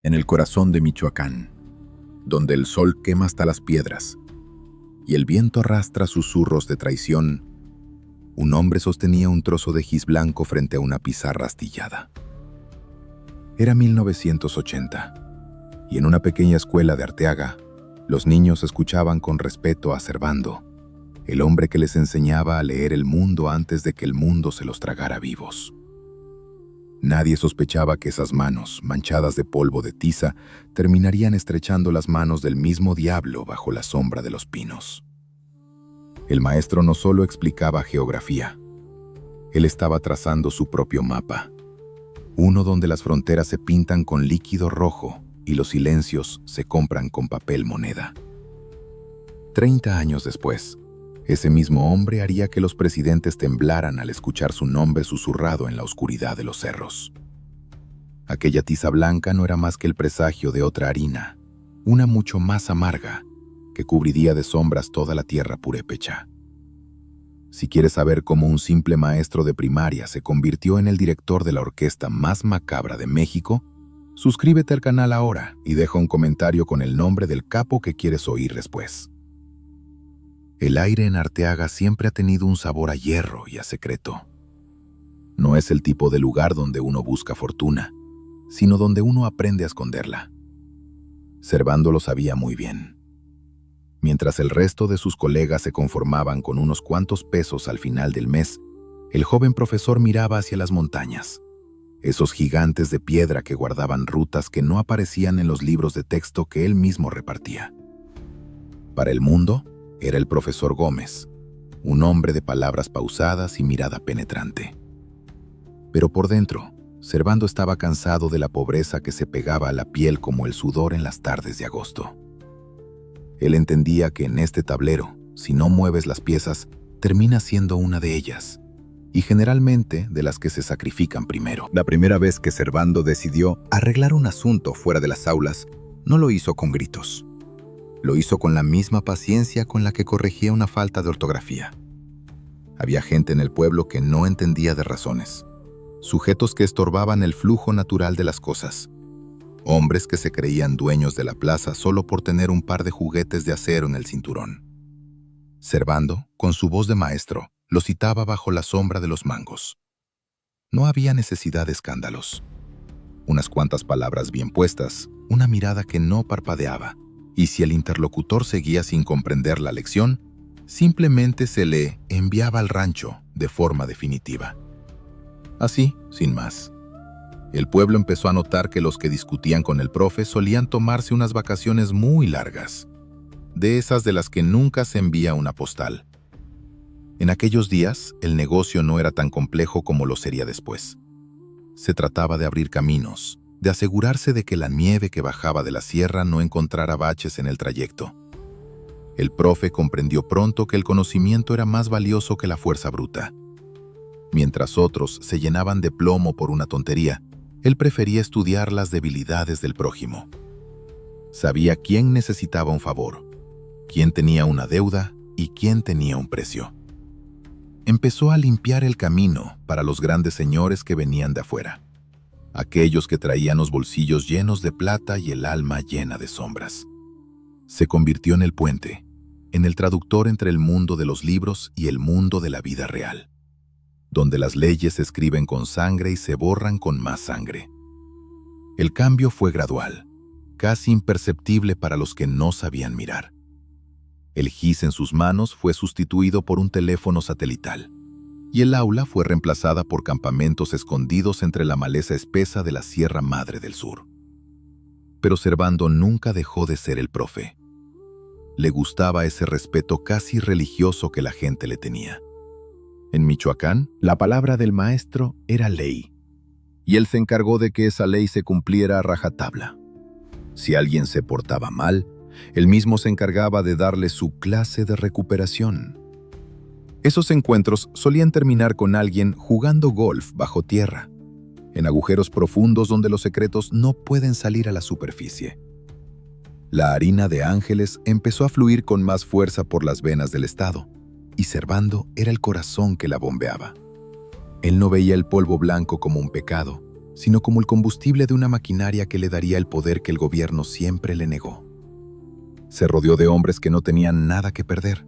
En el corazón de Michoacán, donde el sol quema hasta las piedras y el viento arrastra susurros de traición, un hombre sostenía un trozo de gis blanco frente a una pizarra astillada. Era 1980, y en una pequeña escuela de Arteaga, los niños escuchaban con respeto a Servando, el hombre que les enseñaba a leer el mundo antes de que el mundo se los tragara vivos. Nadie sospechaba que esas manos, manchadas de polvo de tiza, terminarían estrechando las manos del mismo diablo bajo la sombra de los pinos. El maestro no solo explicaba geografía, él estaba trazando su propio mapa, uno donde las fronteras se pintan con líquido rojo y los silencios se compran con papel moneda. 30 años después, ese mismo hombre haría que los presidentes temblaran al escuchar su nombre susurrado en la oscuridad de los cerros. Aquella tiza blanca no era más que el presagio de otra harina, una mucho más amarga, que cubriría de sombras toda la tierra purépecha. Si quieres saber cómo un simple maestro de primaria se convirtió en el director de la orquesta más macabra de México, suscríbete al canal ahora y deja un comentario con el nombre del capo que quieres oír después. El aire en Arteaga siempre ha tenido un sabor a hierro y a secreto. No es el tipo de lugar donde uno busca fortuna, sino donde uno aprende a esconderla. Servando lo sabía muy bien. Mientras el resto de sus colegas se conformaban con unos cuantos pesos al final del mes, el joven profesor miraba hacia las montañas, esos gigantes de piedra que guardaban rutas que no aparecían en los libros de texto que él mismo repartía. Para el mundo, era el profesor Gómez, un hombre de palabras pausadas y mirada penetrante. Pero por dentro, Servando estaba cansado de la pobreza que se pegaba a la piel como el sudor en las tardes de agosto. Él entendía que en este tablero, si no mueves las piezas, terminas siendo una de ellas, y generalmente de las que se sacrifican primero. La primera vez que Servando decidió arreglar un asunto fuera de las aulas, no lo hizo con gritos. Lo hizo con la misma paciencia con la que corregía una falta de ortografía. Había gente en el pueblo que no entendía de razones, sujetos que estorbaban el flujo natural de las cosas, hombres que se creían dueños de la plaza solo por tener un par de juguetes de acero en el cinturón. Servando, con su voz de maestro, lo citaba bajo la sombra de los mangos. No había necesidad de escándalos. Unas cuantas palabras bien puestas, una mirada que no parpadeaba, y si el interlocutor seguía sin comprender la lección, simplemente se le enviaba al rancho de forma definitiva. Así, sin más. El pueblo empezó a notar que los que discutían con el profe solían tomarse unas vacaciones muy largas, de esas de las que nunca se envía una postal. En aquellos días, el negocio no era tan complejo como lo sería después. Se trataba de abrir caminos, de asegurarse de que la nieve que bajaba de la sierra no encontrara baches en el trayecto. El profe comprendió pronto que el conocimiento era más valioso que la fuerza bruta. Mientras otros se llenaban de plomo por una tontería, él prefería estudiar las debilidades del prójimo. Sabía quién necesitaba un favor, quién tenía una deuda y quién tenía un precio. Empezó a limpiar el camino para los grandes señores que venían de afuera, aquellos que traían los bolsillos llenos de plata y el alma llena de sombras. Se convirtió en el puente, en el traductor entre el mundo de los libros y el mundo de la vida real, donde las leyes se escriben con sangre y se borran con más sangre. El cambio fue gradual, casi imperceptible para los que no sabían mirar. El gis en sus manos fue sustituido por un teléfono satelital, y el aula fue reemplazada por campamentos escondidos entre la maleza espesa de la Sierra Madre del Sur. Pero Servando nunca dejó de ser el profe. Le gustaba ese respeto casi religioso que la gente le tenía. En Michoacán, la palabra del maestro era ley, y él se encargó de que esa ley se cumpliera a rajatabla. Si alguien se portaba mal, él mismo se encargaba de darle su clase de recuperación. Esos encuentros solían terminar con alguien jugando golf bajo tierra, en agujeros profundos donde los secretos no pueden salir a la superficie. La harina de Ángeles empezó a fluir con más fuerza por las venas del estado, y Servando era el corazón que la bombeaba. Él no veía el polvo blanco como un pecado, sino como el combustible de una maquinaria que le daría el poder que el gobierno siempre le negó. Se rodeó de hombres que no tenían nada que perder,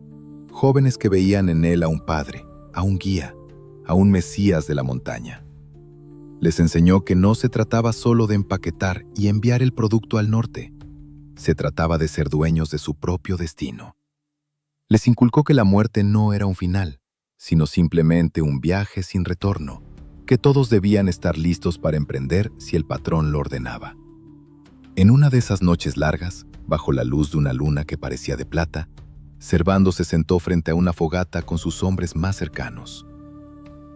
jóvenes que veían en él a un padre, a un guía, a un mesías de la montaña. Les enseñó que no se trataba solo de empaquetar y enviar el producto al norte, se trataba de ser dueños de su propio destino. Les inculcó que la muerte no era un final, sino simplemente un viaje sin retorno, que todos debían estar listos para emprender si el patrón lo ordenaba. En una de esas noches largas, bajo la luz de una luna que parecía de plata, Servando se sentó frente a una fogata con sus hombres más cercanos.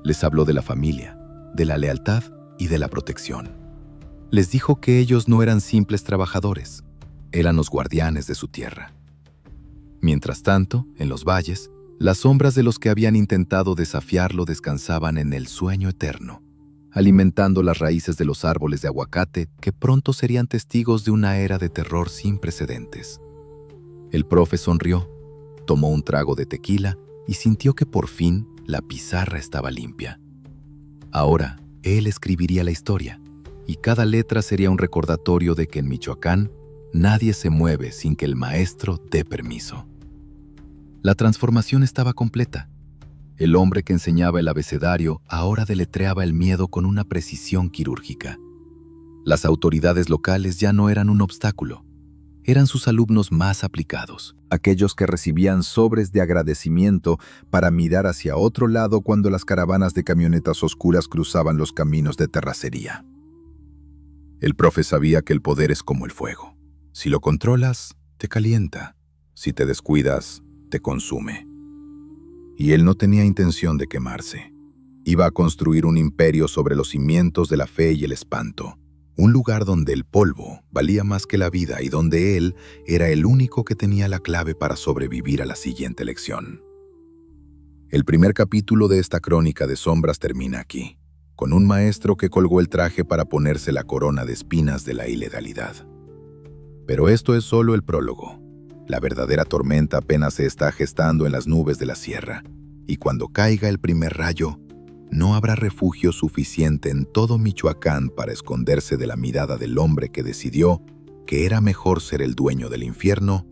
Les habló de la familia, de la lealtad y de la protección. Les dijo que ellos no eran simples trabajadores, eran los guardianes de su tierra. Mientras tanto, en los valles, las sombras de los que habían intentado desafiarlo descansaban en el sueño eterno, alimentando las raíces de los árboles de aguacate que pronto serían testigos de una era de terror sin precedentes. El profe sonrió, tomó un trago de tequila y sintió que por fin la pizarra estaba limpia. Ahora, él escribiría la historia, y cada letra sería un recordatorio de que en Michoacán nadie se mueve sin que el maestro dé permiso. La transformación estaba completa. El hombre que enseñaba el abecedario ahora deletreaba el miedo con una precisión quirúrgica. Las autoridades locales ya no eran un obstáculo, eran sus alumnos más aplicados. Aquellos que recibían sobres de agradecimiento para mirar hacia otro lado cuando las caravanas de camionetas oscuras cruzaban los caminos de terracería. El profe sabía que el poder es como el fuego. Si lo controlas, te calienta. Si te descuidas, te consume. Y él no tenía intención de quemarse. Iba a construir un imperio sobre los cimientos de la fe y el espanto. Un lugar donde el polvo valía más que la vida y donde él era el único que tenía la clave para sobrevivir a la siguiente lección. El primer capítulo de esta crónica de sombras termina aquí, con un maestro que colgó el traje para ponerse la corona de espinas de la ilegalidad. Pero esto es solo el prólogo. La verdadera tormenta apenas se está gestando en las nubes de la sierra, y cuando caiga el primer rayo, no habrá refugio suficiente en todo Michoacán para esconderse de la mirada del hombre que decidió que era mejor ser el dueño del infierno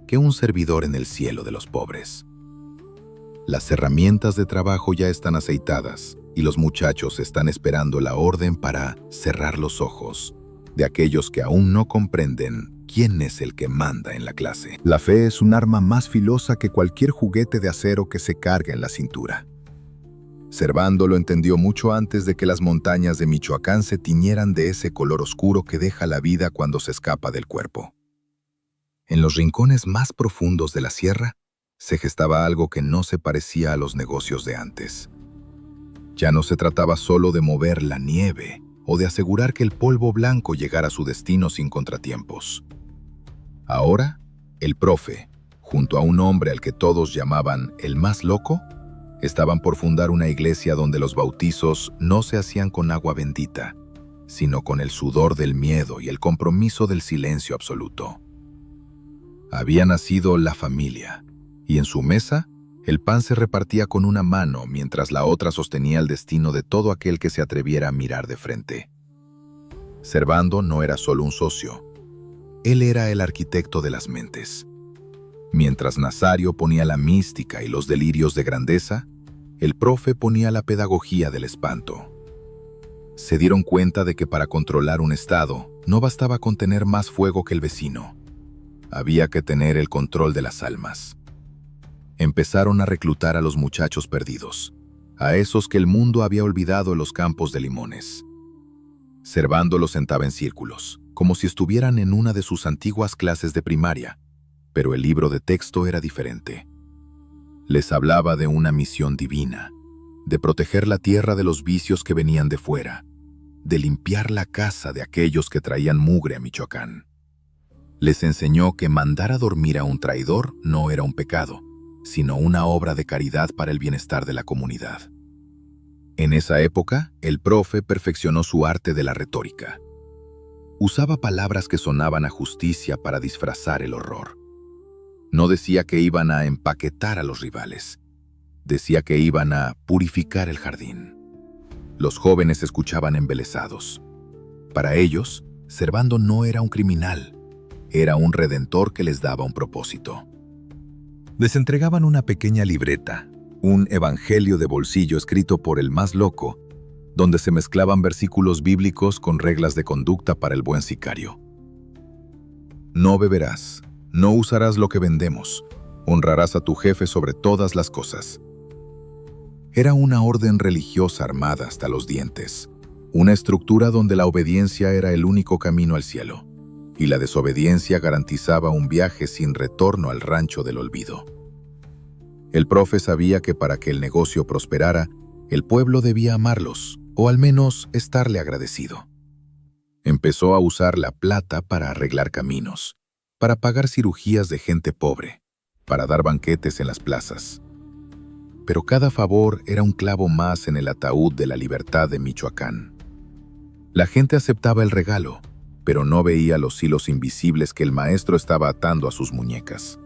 que un servidor en el cielo de los pobres. Las herramientas de trabajo ya están aceitadas y los muchachos están esperando la orden para cerrar los ojos de aquellos que aún no comprenden quién es el que manda en la clase. La fe es un arma más filosa que cualquier juguete de acero que se carga en la cintura. Servando lo entendió mucho antes de que las montañas de Michoacán se tiñeran de ese color oscuro que deja la vida cuando se escapa del cuerpo. En los rincones más profundos de la sierra se gestaba algo que no se parecía a los negocios de antes. Ya no se trataba solo de mover la nieve o de asegurar que el polvo blanco llegara a su destino sin contratiempos. Ahora, el profe, junto a un hombre al que todos llamaban el más loco, estaban por fundar una iglesia donde los bautizos no se hacían con agua bendita, sino con el sudor del miedo y el compromiso del silencio absoluto. Había nacido la familia, y en su mesa el pan se repartía con una mano mientras la otra sostenía el destino de todo aquel que se atreviera a mirar de frente. Servando no era solo un socio, él era el arquitecto de las mentes. Mientras Nazario ponía la mística y los delirios de grandeza, el profe ponía la pedagogía del espanto. Se dieron cuenta de que para controlar un estado no bastaba con tener más fuego que el vecino. Había que tener el control de las almas. Empezaron a reclutar a los muchachos perdidos, a esos que el mundo había olvidado en los campos de limones. Servando los sentaba en círculos, como si estuvieran en una de sus antiguas clases de primaria, pero el libro de texto era diferente. Les hablaba de una misión divina, de proteger la tierra de los vicios que venían de fuera, de limpiar la casa de aquellos que traían mugre a Michoacán. Les enseñó que mandar a dormir a un traidor no era un pecado, sino una obra de caridad para el bienestar de la comunidad. En esa época, el profe perfeccionó su arte de la retórica. Usaba palabras que sonaban a justicia para disfrazar el horror. No decía que iban a empaquetar a los rivales. Decía que iban a purificar el jardín. Los jóvenes escuchaban embelesados. Para ellos, Servando no era un criminal, era un redentor que les daba un propósito. Les entregaban una pequeña libreta, un evangelio de bolsillo escrito por el más loco, donde se mezclaban versículos bíblicos con reglas de conducta para el buen sicario. No beberás, no usarás lo que vendemos, honrarás a tu jefe sobre todas las cosas. Era una orden religiosa armada hasta los dientes, una estructura donde la obediencia era el único camino al cielo, y la desobediencia garantizaba un viaje sin retorno al rancho del olvido. El profe sabía que para que el negocio prosperara, el pueblo debía amarlos, o al menos estarle agradecido. Empezó a usar la plata para arreglar caminos, para pagar cirugías de gente pobre, para dar banquetes en las plazas. Pero cada favor era un clavo más en el ataúd de la libertad de Michoacán. La gente aceptaba el regalo, pero no veía los hilos invisibles que el maestro estaba atando a sus muñecas.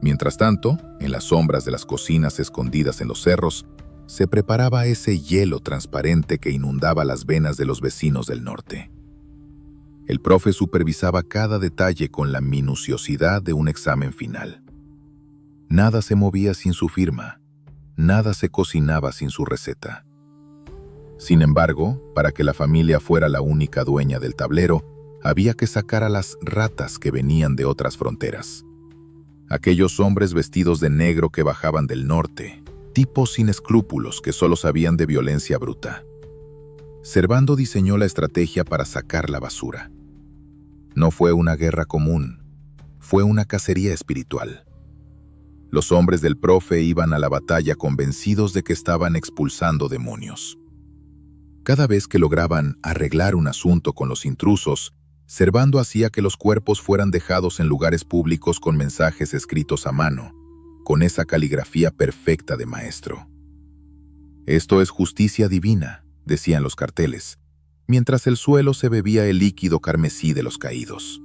Mientras tanto, en las sombras de las cocinas escondidas en los cerros, se preparaba ese hielo transparente que inundaba las venas de los vecinos del norte. El profe supervisaba cada detalle con la minuciosidad de un examen final. Nada se movía sin su firma, nada se cocinaba sin su receta. Sin embargo, para que la familia fuera la única dueña del tablero, había que sacar a las ratas que venían de otras fronteras. Aquellos hombres vestidos de negro que bajaban del norte, tipos sin escrúpulos que solo sabían de violencia bruta. Servando diseñó la estrategia para sacar la basura. No fue una guerra común, fue una cacería espiritual. Los hombres del profe iban a la batalla convencidos de que estaban expulsando demonios. Cada vez que lograban arreglar un asunto con los intrusos, Servando hacía que los cuerpos fueran dejados en lugares públicos con mensajes escritos a mano, con esa caligrafía perfecta de maestro. Esto es justicia divina, decían los carteles, mientras el suelo se bebía el líquido carmesí de los caídos.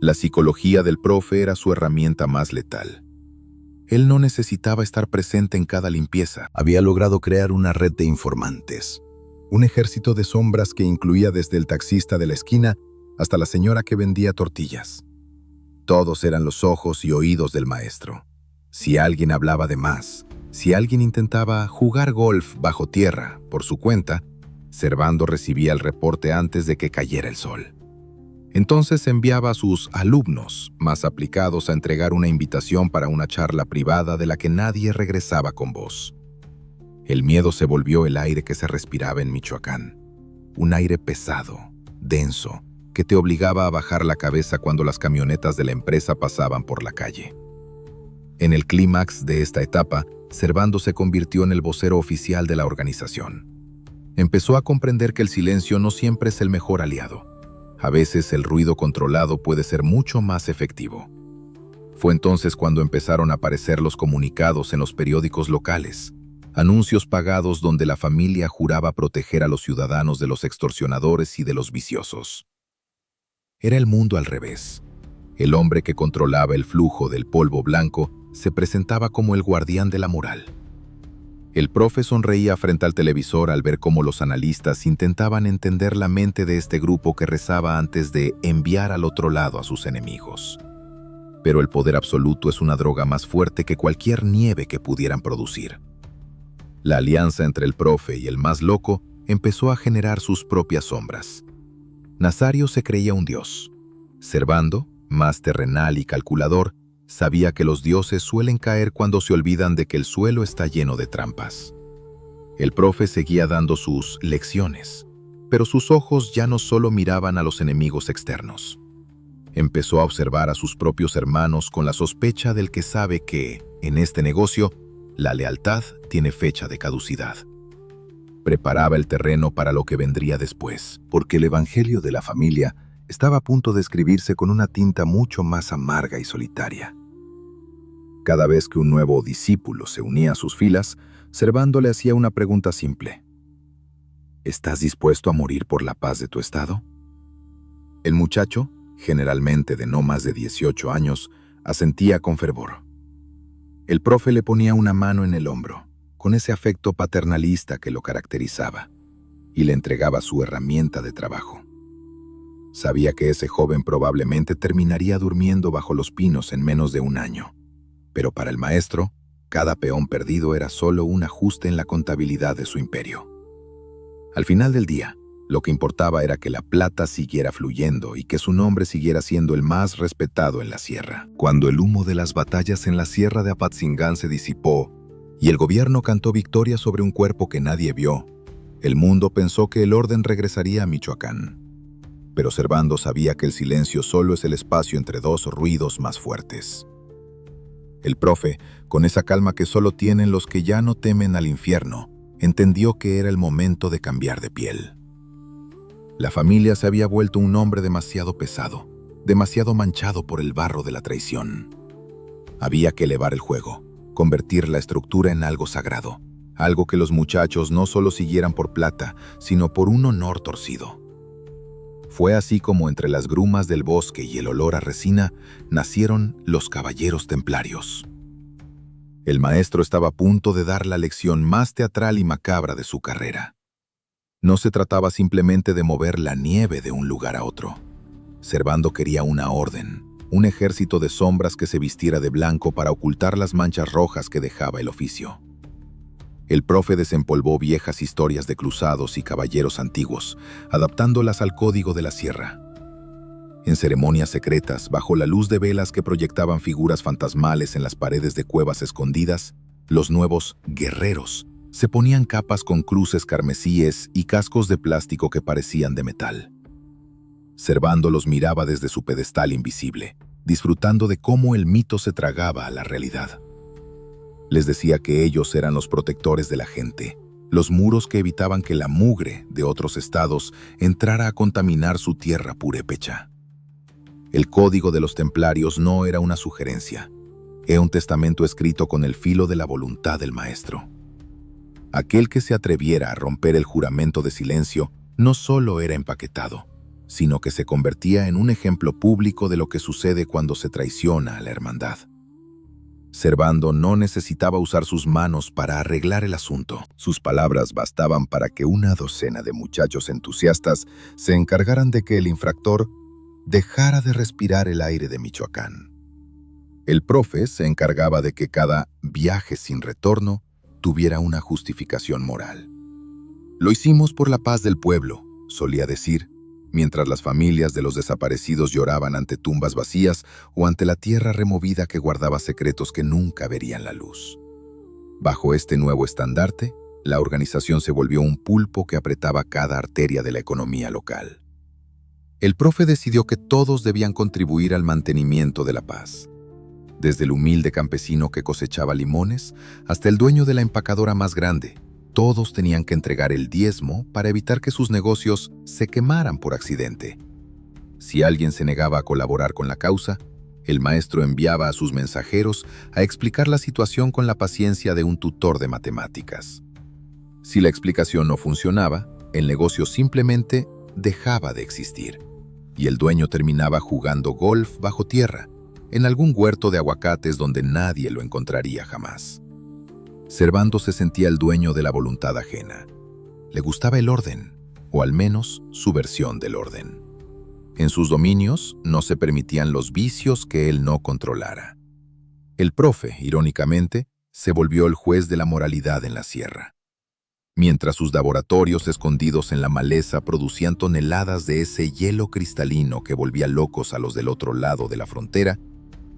La psicología del profe era su herramienta más letal. Él no necesitaba estar presente en cada limpieza. Había logrado crear una red de informantes. Un ejército de sombras que incluía desde el taxista de la esquina hasta la señora que vendía tortillas. Todos eran los ojos y oídos del maestro. Si alguien hablaba de más, si alguien intentaba jugar golf bajo tierra por su cuenta, Servando recibía el reporte antes de que cayera el sol. Entonces enviaba a sus alumnos más aplicados a entregar una invitación para una charla privada de la que nadie regresaba con voz. El miedo se volvió el aire que se respiraba en Michoacán. Un aire pesado, denso, que te obligaba a bajar la cabeza cuando las camionetas de la empresa pasaban por la calle. En el clímax de esta etapa, Servando se convirtió en el vocero oficial de la organización. Empezó a comprender que el silencio no siempre es el mejor aliado. A veces el ruido controlado puede ser mucho más efectivo. Fue entonces cuando empezaron a aparecer los comunicados en los periódicos locales, anuncios pagados donde la familia juraba proteger a los ciudadanos de los extorsionadores y de los viciosos. Era el mundo al revés. El hombre que controlaba el flujo del polvo blanco se presentaba como el guardián de la moral. El profe sonreía frente al televisor al ver cómo los analistas intentaban entender la mente de este grupo que rezaba antes de enviar al otro lado a sus enemigos. Pero el poder absoluto es una droga más fuerte que cualquier nieve que pudieran producir. La alianza entre el profe y el más loco empezó a generar sus propias sombras. Nazario se creía un dios. Servando, más terrenal y calculador, sabía que los dioses suelen caer cuando se olvidan de que el suelo está lleno de trampas. El profe seguía dando sus lecciones, pero sus ojos ya no solo miraban a los enemigos externos. Empezó a observar a sus propios hermanos con la sospecha del que sabe que, en este negocio, la lealtad tiene fecha de caducidad. Preparaba el terreno para lo que vendría después, porque el evangelio de la familia estaba a punto de escribirse con una tinta mucho más amarga y solitaria. Cada vez que un nuevo discípulo se unía a sus filas, Servando le hacía una pregunta simple. ¿Estás dispuesto a morir por la paz de tu estado? El muchacho, generalmente de no más de 18 años, asentía con fervor. El profe le ponía una mano en el hombro, con ese afecto paternalista que lo caracterizaba, y le entregaba su herramienta de trabajo. Sabía que ese joven probablemente terminaría durmiendo bajo los pinos en menos de un año, pero para el maestro, cada peón perdido era solo un ajuste en la contabilidad de su imperio. Al final del día, lo que importaba era que la plata siguiera fluyendo y que su nombre siguiera siendo el más respetado en la sierra. Cuando el humo de las batallas en la sierra de Apatzingán se disipó y el gobierno cantó victoria sobre un cuerpo que nadie vio, el mundo pensó que el orden regresaría a Michoacán. Pero Servando sabía que el silencio solo es el espacio entre dos ruidos más fuertes. El profe, con esa calma que solo tienen los que ya no temen al infierno, entendió que era el momento de cambiar de piel. La familia se había vuelto un hombre demasiado pesado, demasiado manchado por el barro de la traición. Había que elevar el juego, convertir la estructura en algo sagrado, algo que los muchachos no solo siguieran por plata, sino por un honor torcido. Fue así como entre las grumas del bosque y el olor a resina nacieron los caballeros templarios. El maestro estaba a punto de dar la lección más teatral y macabra de su carrera. No se trataba simplemente de mover la nieve de un lugar a otro. Servando quería una orden, un ejército de sombras que se vistiera de blanco para ocultar las manchas rojas que dejaba el oficio. El profe desempolvó viejas historias de cruzados y caballeros antiguos, adaptándolas al código de la sierra. En ceremonias secretas, bajo la luz de velas que proyectaban figuras fantasmales en las paredes de cuevas escondidas, los nuevos guerreros se ponían capas con cruces carmesíes y cascos de plástico que parecían de metal. Servando los miraba desde su pedestal invisible, disfrutando de cómo el mito se tragaba a la realidad. Les decía que ellos eran los protectores de la gente, los muros que evitaban que la mugre de otros estados entrara a contaminar su tierra purépecha. El código de los templarios no era una sugerencia, era un testamento escrito con el filo de la voluntad del maestro. Aquel que se atreviera a romper el juramento de silencio no solo era empaquetado, sino que se convertía en un ejemplo público de lo que sucede cuando se traiciona a la hermandad. Servando no necesitaba usar sus manos para arreglar el asunto. Sus palabras bastaban para que una docena de muchachos entusiastas se encargaran de que el infractor dejara de respirar el aire de Michoacán. El profe se encargaba de que cada viaje sin retorno tuviera una justificación moral. Lo hicimos por la paz del pueblo, solía decir, mientras las familias de los desaparecidos lloraban ante tumbas vacías o ante la tierra removida que guardaba secretos que nunca verían la luz. Bajo este nuevo estandarte, la organización se volvió un pulpo que apretaba cada arteria de la economía local. El profe decidió que todos debían contribuir al mantenimiento de la paz. Desde el humilde campesino que cosechaba limones hasta el dueño de la empacadora más grande, todos tenían que entregar el diezmo para evitar que sus negocios se quemaran por accidente. Si alguien se negaba a colaborar con la causa, el maestro enviaba a sus mensajeros a explicar la situación con la paciencia de un tutor de matemáticas. Si la explicación no funcionaba, el negocio simplemente dejaba de existir, y el dueño terminaba jugando golf bajo tierra, en algún huerto de aguacates donde nadie lo encontraría jamás. Servando se sentía el dueño de la voluntad ajena. Le gustaba el orden, o al menos su versión del orden. En sus dominios no se permitían los vicios que él no controlara. El profe, irónicamente, se volvió el juez de la moralidad en la sierra. Mientras sus laboratorios escondidos en la maleza producían toneladas de ese hielo cristalino que volvía locos a los del otro lado de la frontera,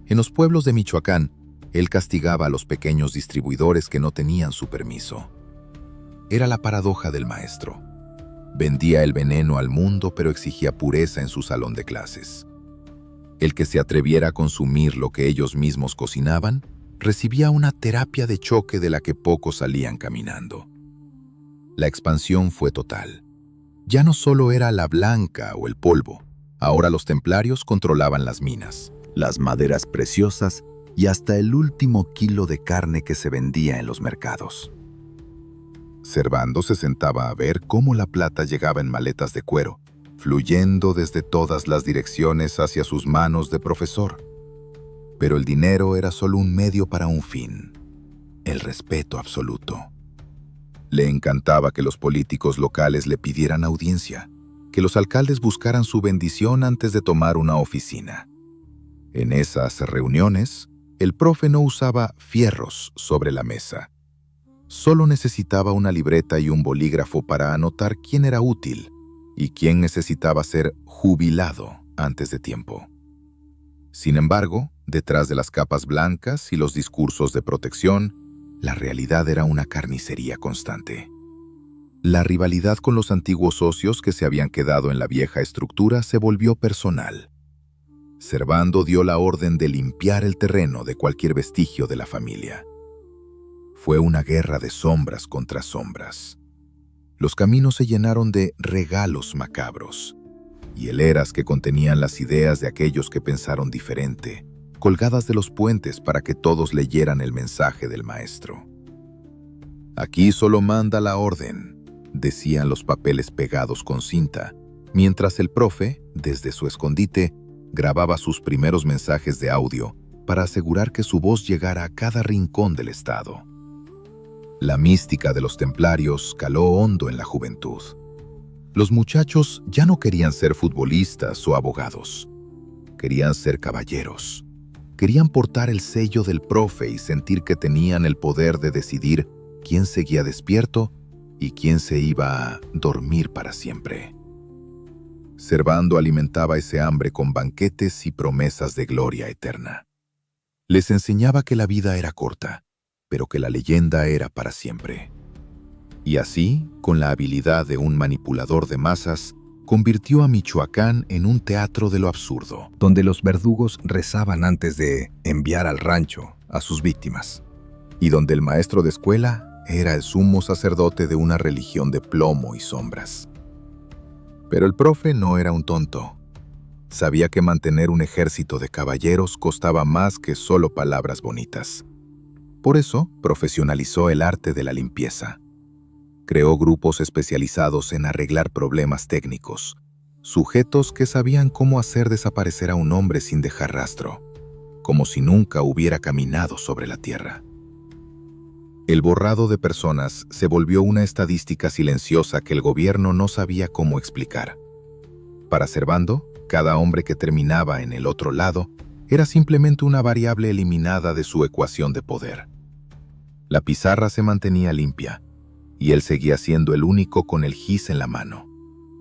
en los pueblos de Michoacán, él castigaba a los pequeños distribuidores que no tenían su permiso. Era la paradoja del maestro. Vendía el veneno al mundo, pero exigía pureza en su salón de clases. El que se atreviera a consumir lo que ellos mismos cocinaban, recibía una terapia de choque de la que pocos salían caminando. La expansión fue total. Ya no solo era la blanca o el polvo, ahora los templarios controlaban las minas, las maderas preciosas y hasta el último kilo de carne que se vendía en los mercados. Servando se sentaba a ver cómo la plata llegaba en maletas de cuero, fluyendo desde todas las direcciones hacia sus manos de profesor. Pero el dinero era solo un medio para un fin: el respeto absoluto. Le encantaba que los políticos locales le pidieran audiencia, que los alcaldes buscaran su bendición antes de tomar una oficina. En esas reuniones, el profe no usaba fierros sobre la mesa. Solo necesitaba una libreta y un bolígrafo para anotar quién era útil y quién necesitaba ser jubilado antes de tiempo. Sin embargo, detrás de las capas blancas y los discursos de protección, la realidad era una carnicería constante. La rivalidad con los antiguos socios que se habían quedado en la vieja estructura se volvió personal. Servando dio la orden de limpiar el terreno de cualquier vestigio de la familia. Fue una guerra de sombras contra sombras. Los caminos se llenaron de regalos macabros, hieleras que contenían las ideas de aquellos que pensaron diferente, colgadas de los puentes para que todos leyeran el mensaje del maestro. Aquí solo manda la orden, decían los papeles pegados con cinta, mientras el profe, desde su escondite, grababa sus primeros mensajes de audio para asegurar que su voz llegara a cada rincón del estado. La mística de los templarios caló hondo en la juventud. Los muchachos ya no querían ser futbolistas o abogados. Querían ser caballeros. Querían portar el sello del profe y sentir que tenían el poder de decidir quién seguía despierto y quién se iba a dormir para siempre. Servando alimentaba ese hambre con banquetes y promesas de gloria eterna. Les enseñaba que la vida era corta, pero que la leyenda era para siempre. Y así, con la habilidad de un manipulador de masas, convirtió a Michoacán en un teatro de lo absurdo, donde los verdugos rezaban antes de enviar al rancho a sus víctimas, y donde el maestro de escuela era el sumo sacerdote de una religión de plomo y sombras. Pero el profe no era un tonto. Sabía que mantener un ejército de caballeros costaba más que solo palabras bonitas. Por eso, profesionalizó el arte de la limpieza. Creó grupos especializados en arreglar problemas técnicos, sujetos que sabían cómo hacer desaparecer a un hombre sin dejar rastro, como si nunca hubiera caminado sobre la tierra. El borrado de personas se volvió una estadística silenciosa que el gobierno no sabía cómo explicar. Para Servando, cada hombre que terminaba en el otro lado era simplemente una variable eliminada de su ecuación de poder. La pizarra se mantenía limpia, y él seguía siendo el único con el gis en la mano,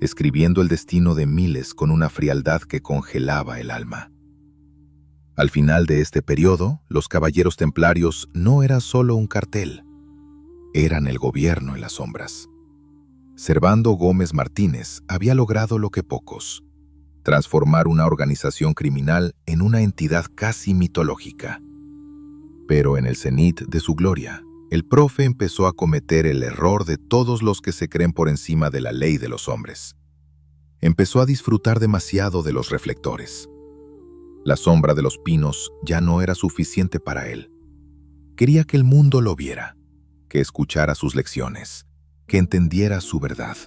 escribiendo el destino de miles con una frialdad que congelaba el alma. Al final de este periodo, los caballeros templarios no eran solo un cartel, eran el gobierno en las sombras. Servando Gómez Martínez había logrado lo que pocos: transformar una organización criminal en una entidad casi mitológica. Pero en el cenit de su gloria, el profe empezó a cometer el error de todos los que se creen por encima de la ley de los hombres. Empezó a disfrutar demasiado de los reflectores. La sombra de los pinos ya no era suficiente para él. Quería que el mundo lo viera, que escuchara sus lecciones, que entendiera su verdad.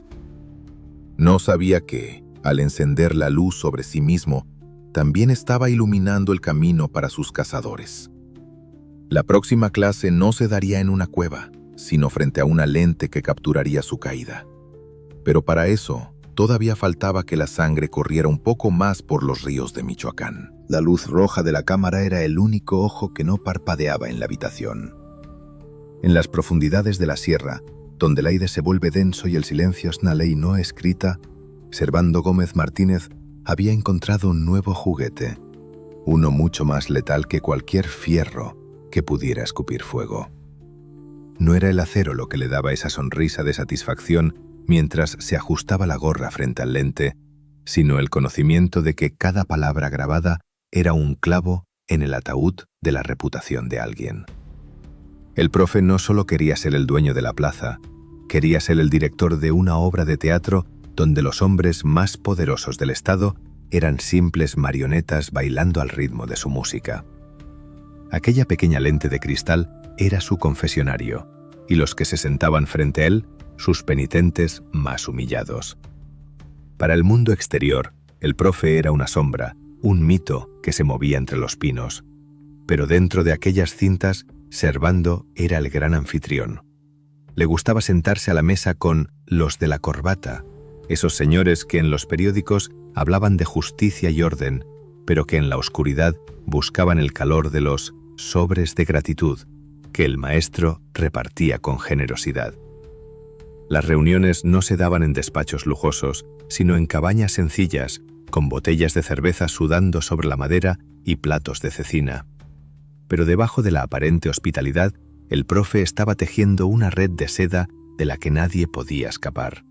No sabía que, al encender la luz sobre sí mismo, también estaba iluminando el camino para sus cazadores. La próxima clase no se daría en una cueva, sino frente a una lente que capturaría su caída. Pero para eso, todavía faltaba que la sangre corriera un poco más por los ríos de Michoacán. La luz roja de la cámara era el único ojo que no parpadeaba en la habitación. En las profundidades de la sierra, donde el aire se vuelve denso y el silencio es una ley no escrita, Servando Gómez Martínez había encontrado un nuevo juguete, uno mucho más letal que cualquier fierro que pudiera escupir fuego. No era el acero lo que le daba esa sonrisa de satisfacción mientras se ajustaba la gorra frente al lente, sino el conocimiento de que cada palabra grabada era un clavo en el ataúd de la reputación de alguien. El profe no solo quería ser el dueño de la plaza, quería ser el director de una obra de teatro donde los hombres más poderosos del Estado eran simples marionetas bailando al ritmo de su música. Aquella pequeña lente de cristal era su confesionario, y los que se sentaban frente a él, sus penitentes más humillados. Para el mundo exterior, el profe era una sombra, un mito que se movía entre los pinos. Pero dentro de aquellas cintas, Servando era el gran anfitrión. Le gustaba sentarse a la mesa con los de la corbata, esos señores que en los periódicos hablaban de justicia y orden, pero que en la oscuridad buscaban el calor de los sobres de gratitud que el maestro repartía con generosidad. Las reuniones no se daban en despachos lujosos, sino en cabañas sencillas, con botellas de cerveza sudando sobre la madera y platos de cecina. Pero debajo de la aparente hospitalidad, el profe estaba tejiendo una red de seda de la que nadie podía escapar.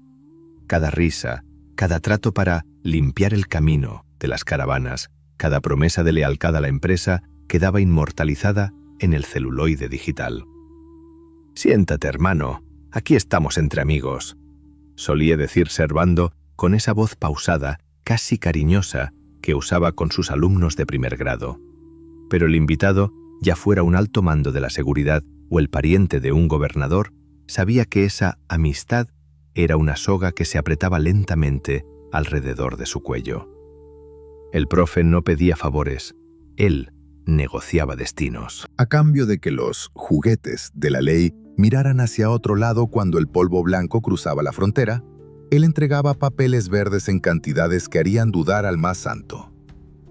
Cada risa, cada trato para limpiar el camino de las caravanas, cada promesa de lealtad a la empresa quedaba inmortalizada en el celuloide digital. «Siéntate, hermano, aquí estamos entre amigos», solía decir Servando con esa voz pausada, casi cariñosa, que usaba con sus alumnos de primer grado. Pero el invitado, ya fuera un alto mando de la seguridad o el pariente de un gobernador, sabía que esa amistad era una soga que se apretaba lentamente alrededor de su cuello. El profe no pedía favores, él negociaba destinos. A cambio de que los juguetes de la ley miraran hacia otro lado cuando el polvo blanco cruzaba la frontera, él entregaba papeles verdes en cantidades que harían dudar al más santo.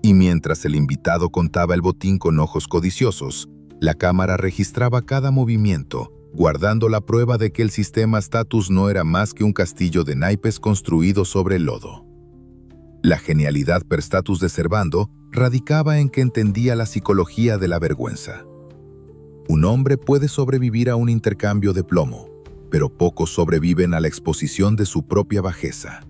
Y mientras el invitado contaba el botín con ojos codiciosos, la cámara registraba cada movimiento, guardando la prueba de que el sistema Status no era más que un castillo de naipes construido sobre el lodo. La genialidad per status de Servando radicaba en que entendía la psicología de la vergüenza. Un hombre puede sobrevivir a un intercambio de plomo, pero pocos sobreviven a la exposición de su propia bajeza.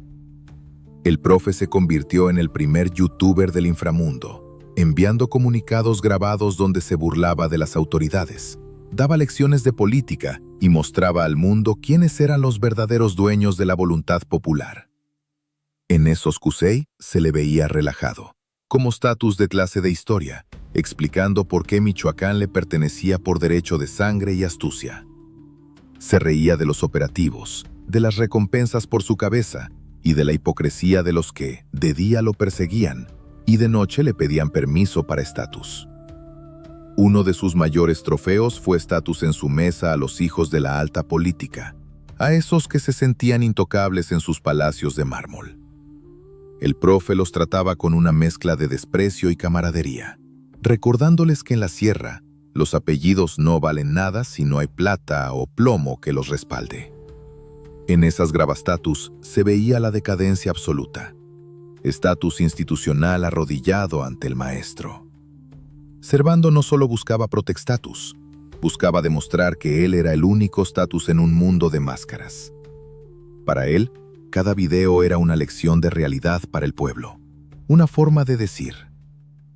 El profe se convirtió en el primer youtuber del inframundo, enviando comunicados grabados donde se burlaba de las autoridades, daba lecciones de política y mostraba al mundo quiénes eran los verdaderos dueños de la voluntad popular. En esos Kusei se le veía relajado, como status de clase de historia, explicando por qué Michoacán le pertenecía por derecho de sangre y astucia. Se reía de los operativos, de las recompensas por su cabeza y de la hipocresía de los que, de día lo perseguían y de noche le pedían permiso para estatus. Uno de sus mayores trofeos fue estatus en su mesa a los hijos de la alta política, a esos que se sentían intocables en sus palacios de mármol. El profe los trataba con una mezcla de desprecio y camaradería, recordándoles que en la sierra los apellidos no valen nada si no hay plata o plomo que los respalde. En esas gravastatus se veía la decadencia absoluta, estatus institucional arrodillado ante el maestro. Servando no solo buscaba protextatus, buscaba demostrar que él era el único status en un mundo de máscaras. Para él, cada video era una lección de realidad para el pueblo, una forma de decir: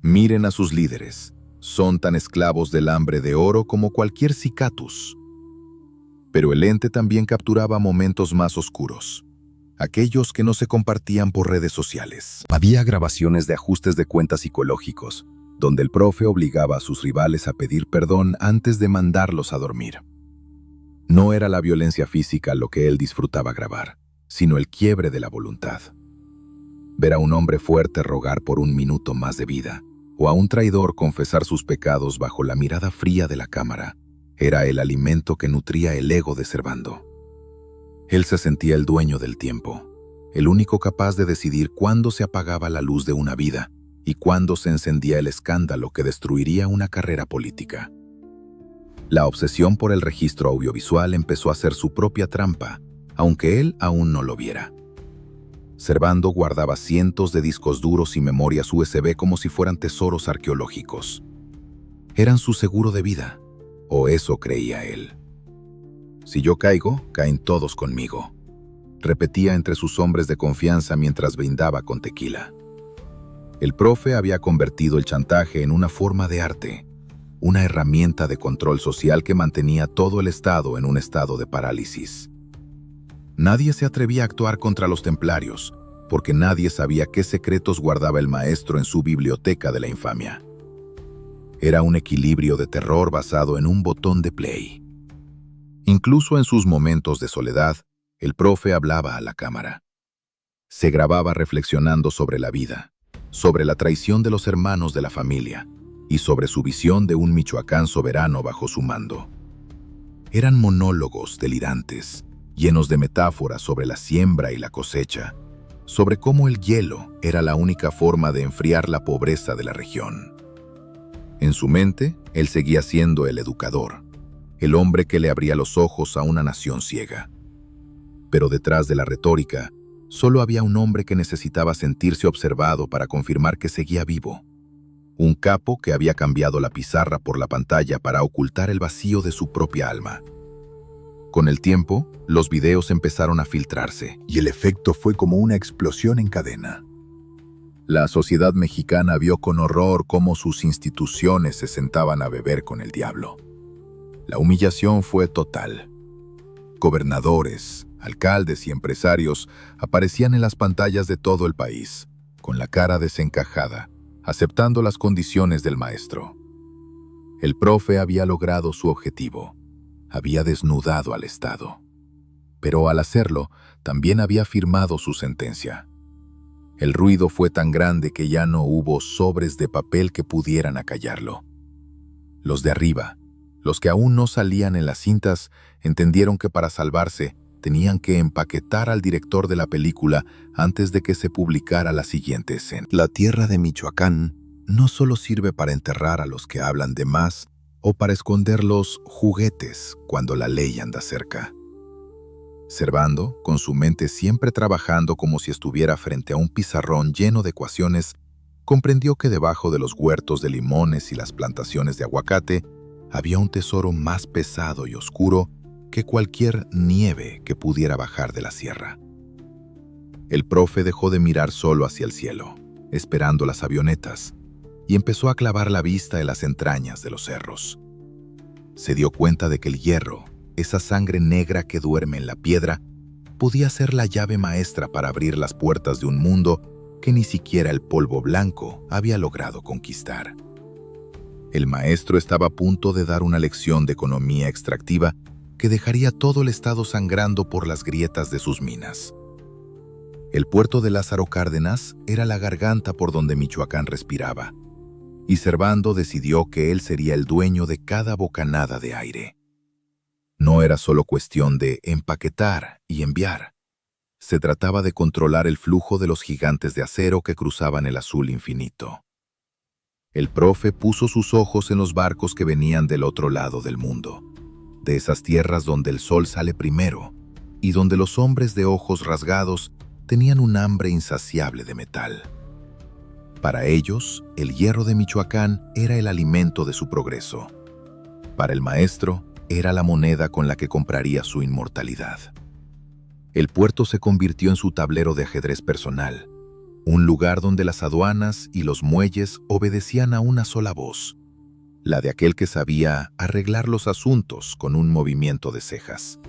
miren a sus líderes, son tan esclavos del hambre de oro como cualquier cicatus. Pero el ente también capturaba momentos más oscuros, aquellos que no se compartían por redes sociales. Había grabaciones de ajustes de cuentas psicológicos, donde el profe obligaba a sus rivales a pedir perdón antes de mandarlos a dormir. No era la violencia física lo que él disfrutaba grabar, sino el quiebre de la voluntad. Ver a un hombre fuerte rogar por un minuto más de vida, o a un traidor confesar sus pecados bajo la mirada fría de la cámara, era el alimento que nutría el ego de Servando. Él se sentía el dueño del tiempo, el único capaz de decidir cuándo se apagaba la luz de una vida y cuándo se encendía el escándalo que destruiría una carrera política. La obsesión por el registro audiovisual empezó a ser su propia trampa, aunque él aún no lo viera. Servando guardaba cientos de discos duros y memorias USB como si fueran tesoros arqueológicos. Eran su seguro de vida, o eso creía él. Si yo caigo, caen todos conmigo, repetía entre sus hombres de confianza mientras brindaba con tequila. El profe había convertido el chantaje en una forma de arte, una herramienta de control social que mantenía todo el Estado en un estado de parálisis. Nadie se atrevía a actuar contra los templarios, porque nadie sabía qué secretos guardaba el maestro en su biblioteca de la infamia. Era un equilibrio de terror basado en un botón de play. Incluso en sus momentos de soledad, el profe hablaba a la cámara. Se grababa reflexionando sobre la vida, sobre la traición de los hermanos de la familia y sobre su visión de un Michoacán soberano bajo su mando. Eran monólogos delirantes, llenos de metáforas sobre la siembra y la cosecha, sobre cómo el hielo era la única forma de enfriar la pobreza de la región. En su mente, él seguía siendo el educador, el hombre que le abría los ojos a una nación ciega. Pero detrás de la retórica, solo había un hombre que necesitaba sentirse observado para confirmar que seguía vivo. Un capo que había cambiado la pizarra por la pantalla para ocultar el vacío de su propia alma. Con el tiempo, los videos empezaron a filtrarse, Y el efecto fue como una explosión en cadena. La sociedad mexicana vio con horror cómo sus instituciones se sentaban a beber con el diablo. La humillación fue total. Gobernadores, alcaldes y empresarios aparecían en las pantallas de todo el país, con la cara desencajada, aceptando las condiciones del maestro. El profe había logrado su objetivo. Había desnudado al Estado. Pero al hacerlo, también había firmado su sentencia. El ruido fue tan grande que ya no hubo sobres de papel que pudieran acallarlo. Los de arriba, los que aún no salían en las cintas, entendieron que para salvarse tenían que empaquetar al director de la película antes de que se publicara la siguiente escena. La tierra de Michoacán no solo sirve para enterrar a los que hablan de más o para esconder los juguetes cuando la ley anda cerca. Servando, con su mente siempre trabajando como si estuviera frente a un pizarrón lleno de ecuaciones, comprendió que debajo de los huertos de limones y las plantaciones de aguacate había un tesoro más pesado y oscuro que cualquier nieve que pudiera bajar de la sierra. El profe dejó de mirar solo hacia el cielo, esperando las avionetas, y empezó a clavar la vista en las entrañas de los cerros. Se dio cuenta de que el hierro, esa sangre negra que duerme en la piedra, podía ser la llave maestra para abrir las puertas de un mundo que ni siquiera el polvo blanco había logrado conquistar. El maestro estaba a punto de dar una lección de economía extractiva que dejaría todo el estado sangrando por las grietas de sus minas. El puerto de Lázaro Cárdenas era la garganta por donde Michoacán respiraba, y Servando decidió que él sería el dueño de cada bocanada de aire. No era solo cuestión de empaquetar y enviar. Se trataba de controlar el flujo de los gigantes de acero que cruzaban el azul infinito. El profe puso sus ojos en los barcos que venían del otro lado del mundo, de esas tierras donde el sol sale primero y donde los hombres de ojos rasgados tenían un hambre insaciable de metal. Para ellos, el hierro de Michoacán era el alimento de su progreso. Para el maestro, era la moneda con la que compraría su inmortalidad. El puerto se convirtió en su tablero de ajedrez personal, un lugar donde las aduanas y los muelles obedecían a una sola voz, la de aquel que sabía arreglar los asuntos con un movimiento de cejas.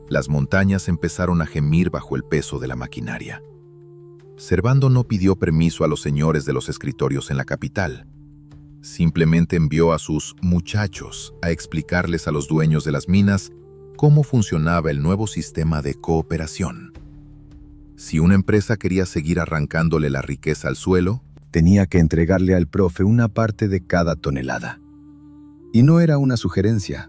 Las montañas empezaron a gemir bajo el peso de la maquinaria. Servando no pidió permiso a los señores de los escritorios en la capital. Simplemente envió a sus muchachos a explicarles a los dueños de las minas cómo funcionaba el nuevo sistema de cooperación. Si una empresa quería seguir arrancándole la riqueza al suelo, Tenía que entregarle al profe una parte de cada tonelada. Y no era una sugerencia.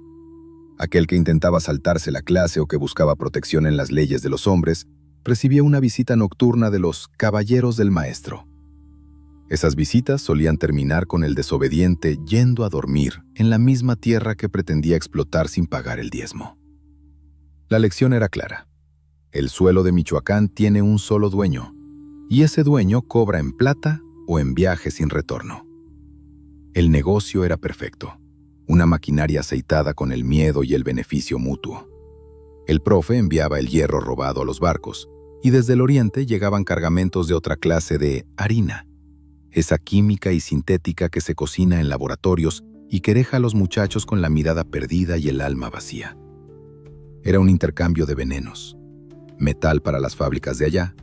Aquel que intentaba saltarse la clase o que buscaba protección en las leyes de los hombres, recibía una visita nocturna de los caballeros del maestro. Esas visitas solían terminar con el desobediente yendo a dormir en la misma tierra que pretendía explotar sin pagar el diezmo. La lección era clara. El suelo de Michoacán tiene un solo dueño, y ese dueño cobra en plata o en viaje sin retorno. El negocio era perfecto, una maquinaria aceitada con el miedo y el beneficio mutuo. El profe enviaba el hierro robado a los barcos, y desde el oriente llegaban cargamentos de otra clase de harina, esa química y sintética que se cocina en laboratorios y que deja a los muchachos con la mirada perdida y el alma vacía. Era un intercambio de venenos, metal para las fábricas de allá,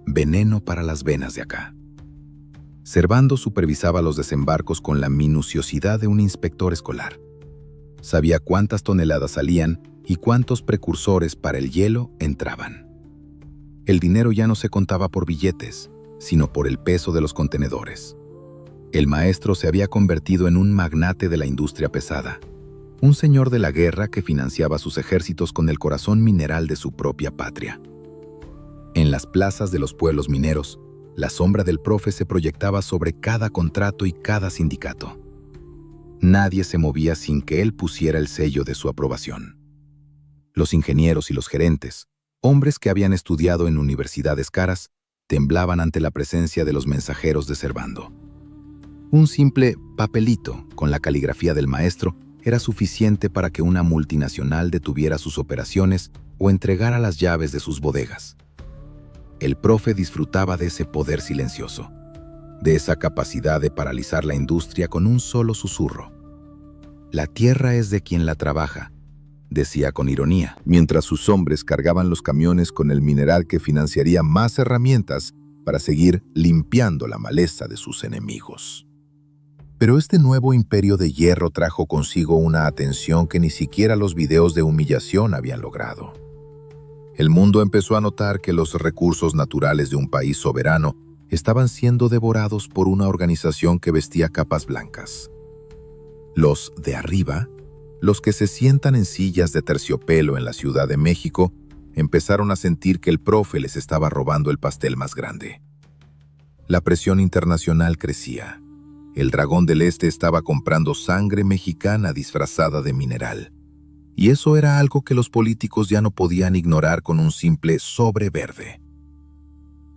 veneno para las venas de acá. Servando supervisaba los desembarcos con la minuciosidad de un inspector escolar. Sabía cuántas toneladas salían y cuántos precursores para el hielo entraban. El dinero ya no se contaba por billetes, sino por el peso de los contenedores. El maestro se había convertido en un magnate de la industria pesada, Un señor de la guerra que financiaba sus ejércitos con el corazón mineral de su propia patria. En las plazas de los pueblos mineros, la sombra del profe se proyectaba sobre cada contrato y cada sindicato. Nadie se movía sin que él pusiera el sello de su aprobación. Los ingenieros y los gerentes, hombres que habían estudiado en universidades caras, temblaban ante la presencia de los mensajeros de Servando. Un simple papelito con la caligrafía del maestro era suficiente para que una multinacional detuviera sus operaciones o entregara las llaves de sus bodegas. El profe disfrutaba de ese poder silencioso, de esa capacidad de paralizar la industria con un solo susurro. La tierra es de quien la trabaja, decía con ironía, mientras sus hombres cargaban los camiones con el mineral que financiaría más herramientas para seguir limpiando la maleza de sus enemigos. Pero este nuevo imperio de hierro trajo consigo una atención que ni siquiera los videos de humillación habían logrado. El mundo empezó a notar que los recursos naturales de un país soberano estaban siendo devorados por una organización que vestía capas blancas. Los de arriba, los que se sientan en sillas de terciopelo en la Ciudad de México, empezaron a sentir que el profe les estaba robando el pastel más grande. La presión internacional crecía. El Dragón del Este estaba comprando sangre mexicana disfrazada de mineral. Y eso era algo que los políticos ya no podían ignorar con un simple sobre verde.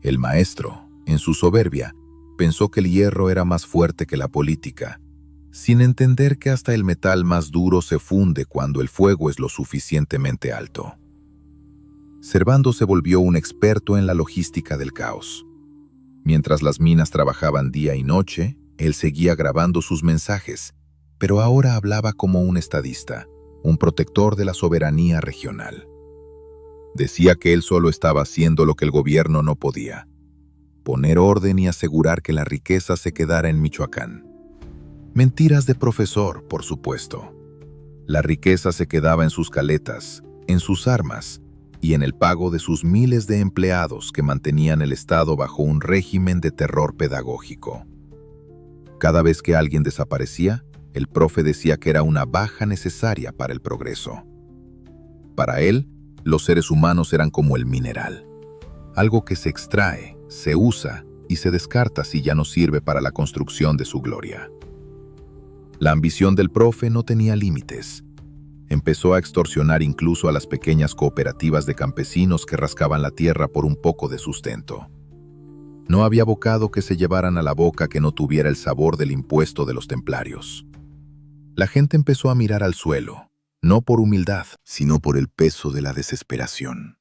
El maestro, en su soberbia, pensó que el hierro era más fuerte que la política, sin entender que hasta el metal más duro se funde cuando el fuego es lo suficientemente alto. Servando se volvió un experto en la logística del caos. Mientras las minas trabajaban día y noche, él seguía grabando sus mensajes, pero ahora hablaba como un estadista, un protector de la soberanía regional. Decía que él solo estaba haciendo lo que el gobierno no podía: poner orden y asegurar que la riqueza se quedara en Michoacán. Mentiras de profesor, por supuesto. La riqueza se quedaba en sus caletas, en sus armas y en el pago de sus miles de empleados que mantenían el Estado bajo un régimen de terror pedagógico. Cada vez que alguien desaparecía, el profe decía que era una baja necesaria para el progreso. Para él, los seres humanos eran como el mineral, algo que se extrae, se usa y se descarta si ya no sirve para la construcción de su gloria. La ambición del profe no tenía límites. Empezó a extorsionar incluso a las pequeñas cooperativas de campesinos que rascaban la tierra por un poco de sustento. No había bocado que se llevaran a la boca que no tuviera el sabor del impuesto de los templarios. La gente empezó a mirar al suelo, no por humildad, sino por el peso de la desesperación.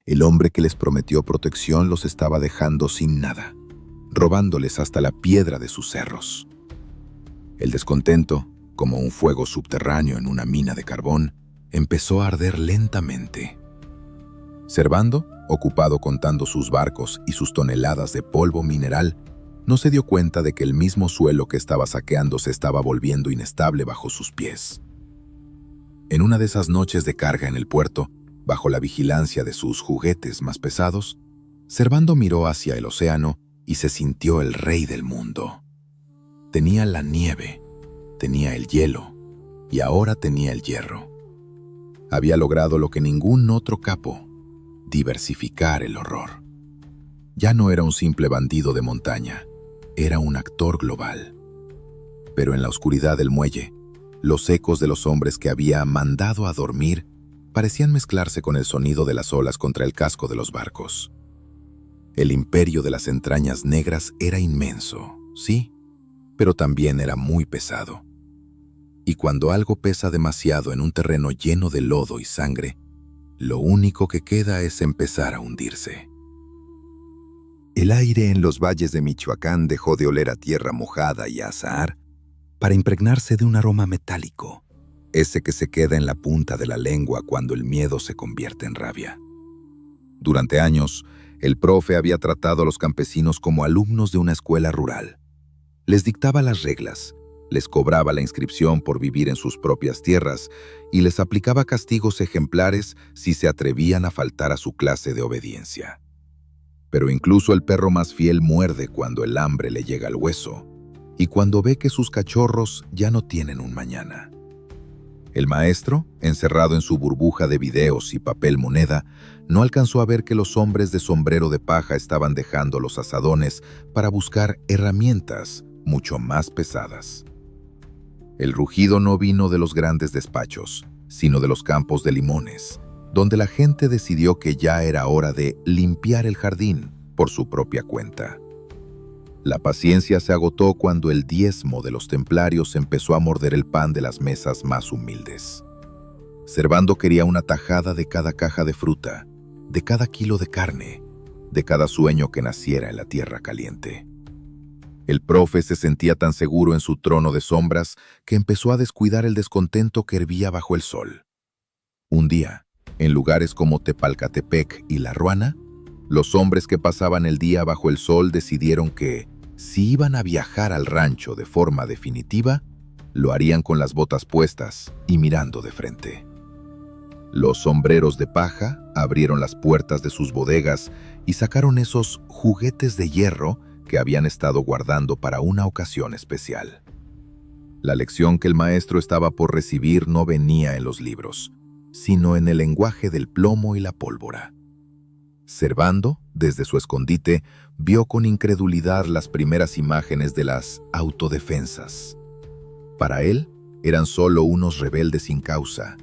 El hombre que les prometió protección los estaba dejando sin nada, robándoles hasta la piedra de sus cerros. El descontento, como un fuego subterráneo en una mina de carbón, empezó a arder lentamente. Servando, ocupado contando sus barcos y sus toneladas de polvo mineral, no se dio cuenta de que el mismo suelo que estaba saqueando se estaba volviendo inestable bajo sus pies. En una de esas noches de carga en el puerto, bajo la vigilancia de sus juguetes más pesados, Servando miró hacia el océano y se sintió el rey del mundo. Tenía la nieve, tenía el hielo y ahora tenía el hierro. Había logrado lo que ningún otro capo: diversificar el horror. Ya no era un simple bandido de montaña, era un actor global. Pero en la oscuridad del muelle, los ecos de los hombres que había mandado a dormir parecían mezclarse con el sonido de las olas contra el casco de los barcos. El imperio de las entrañas negras era inmenso, sí, pero también era muy pesado. Y cuando algo pesa demasiado en un terreno lleno de lodo y sangre, lo único que queda es empezar a hundirse. El aire en los valles de Michoacán dejó de oler a tierra mojada y a azahar para impregnarse de un aroma metálico, ese que se queda en la punta de la lengua cuando el miedo se convierte en rabia. Durante años, el profe había tratado a los campesinos como alumnos de una escuela rural. Les dictaba las reglas, les cobraba la inscripción por vivir en sus propias tierras y les aplicaba castigos ejemplares si se atrevían a faltar a su clase de obediencia. Pero incluso el perro más fiel muerde cuando el hambre le llega al hueso y cuando ve que sus cachorros ya no tienen un mañana. El maestro, encerrado en su burbuja de videos y papel moneda, no alcanzó a ver que los hombres de sombrero de paja estaban dejando los azadones para buscar herramientas mucho más pesadas. El rugido no vino de los grandes despachos, sino de los campos de limones, donde la gente decidió que ya era hora de limpiar el jardín por su propia cuenta. La paciencia se agotó cuando el diezmo de los templarios empezó a morder el pan de las mesas más humildes. Servando quería una tajada de cada caja de fruta, de cada kilo de carne, de cada sueño que naciera en la tierra caliente. El profe se sentía tan seguro en su trono de sombras que empezó a descuidar el descontento que hervía bajo el sol. Un día, en lugares como Tepalcatepec y La Ruana, los hombres que pasaban el día bajo el sol decidieron que, si iban a viajar al rancho de forma definitiva, lo harían con las botas puestas y mirando de frente. Los sombreros de paja abrieron las puertas de sus bodegas y sacaron esos juguetes de hierro que habían estado guardando para una ocasión especial. La lección que el maestro estaba por recibir no venía en los libros, sino en el lenguaje del plomo y la pólvora. Servando, desde su escondite, vio con incredulidad las primeras imágenes de las autodefensas. Para él, eran solo unos rebeldes sin causa,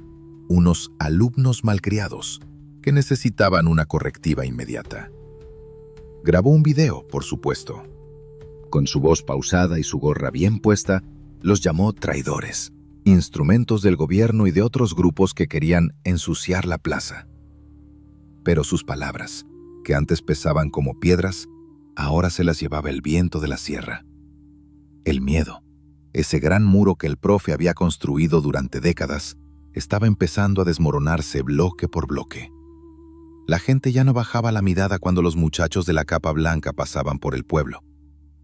unos alumnos malcriados que necesitaban una correctiva inmediata. Grabó un video, por supuesto. Con su voz pausada y su gorra bien puesta, los llamó traidores, instrumentos del gobierno y de otros grupos que querían ensuciar la plaza. Pero sus palabras, que antes pesaban como piedras, ahora se las llevaba el viento de la sierra. El miedo, ese gran muro que el profe había construido durante décadas, estaba empezando a desmoronarse bloque por bloque. La gente ya no bajaba la mirada cuando los muchachos de la capa blanca pasaban por el pueblo.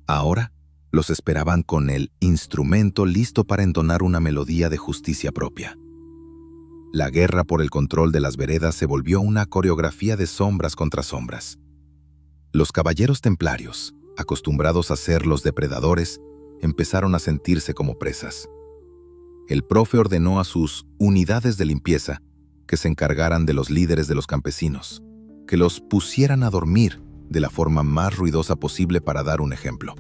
Ahora los esperaban con el instrumento listo para entonar una melodía de justicia propia. La guerra por el control de las veredas se volvió una coreografía de sombras contra sombras. Los caballeros templarios, acostumbrados a ser los depredadores, empezaron a sentirse como presas. El profe ordenó a sus unidades de limpieza que se encargaran de los líderes de los campesinos, que los pusieran a dormir de la forma más ruidosa posible para dar un ejemplo.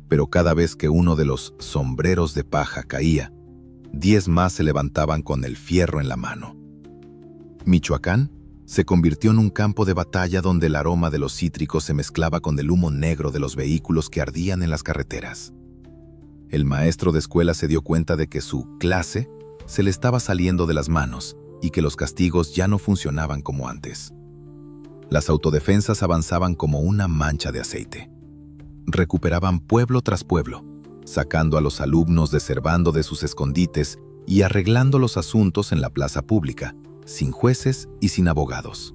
Pero cada vez que uno de los sombreros de paja caía, 10 más se levantaban con el fierro en la mano. Michoacán se convirtió en un campo de batalla donde el aroma de los cítricos se mezclaba con el humo negro de los vehículos que ardían en las carreteras. El maestro de escuela se dio cuenta de que su clase se le estaba saliendo de las manos y que los castigos ya no funcionaban como antes. Las autodefensas avanzaban como una mancha de aceite. Recuperaban pueblo tras pueblo, sacando a los alumnos de Servando de sus escondites y arreglando los asuntos en la plaza pública, sin jueces y sin abogados.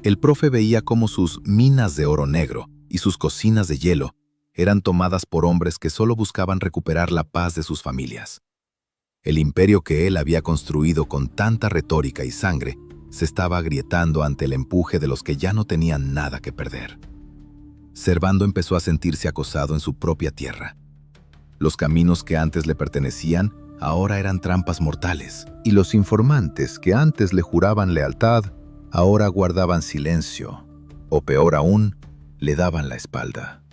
El profe veía cómo sus minas de oro negro y sus cocinas de hielo eran tomadas por hombres que solo buscaban recuperar la paz de sus familias. El imperio que él había construido con tanta retórica y sangre se estaba agrietando ante el empuje de los que ya no tenían nada que perder. Servando empezó a sentirse acosado en su propia tierra. Los caminos que antes le pertenecían ahora eran trampas mortales, y los informantes que antes le juraban lealtad ahora guardaban silencio, o peor aún, le daban la espalda.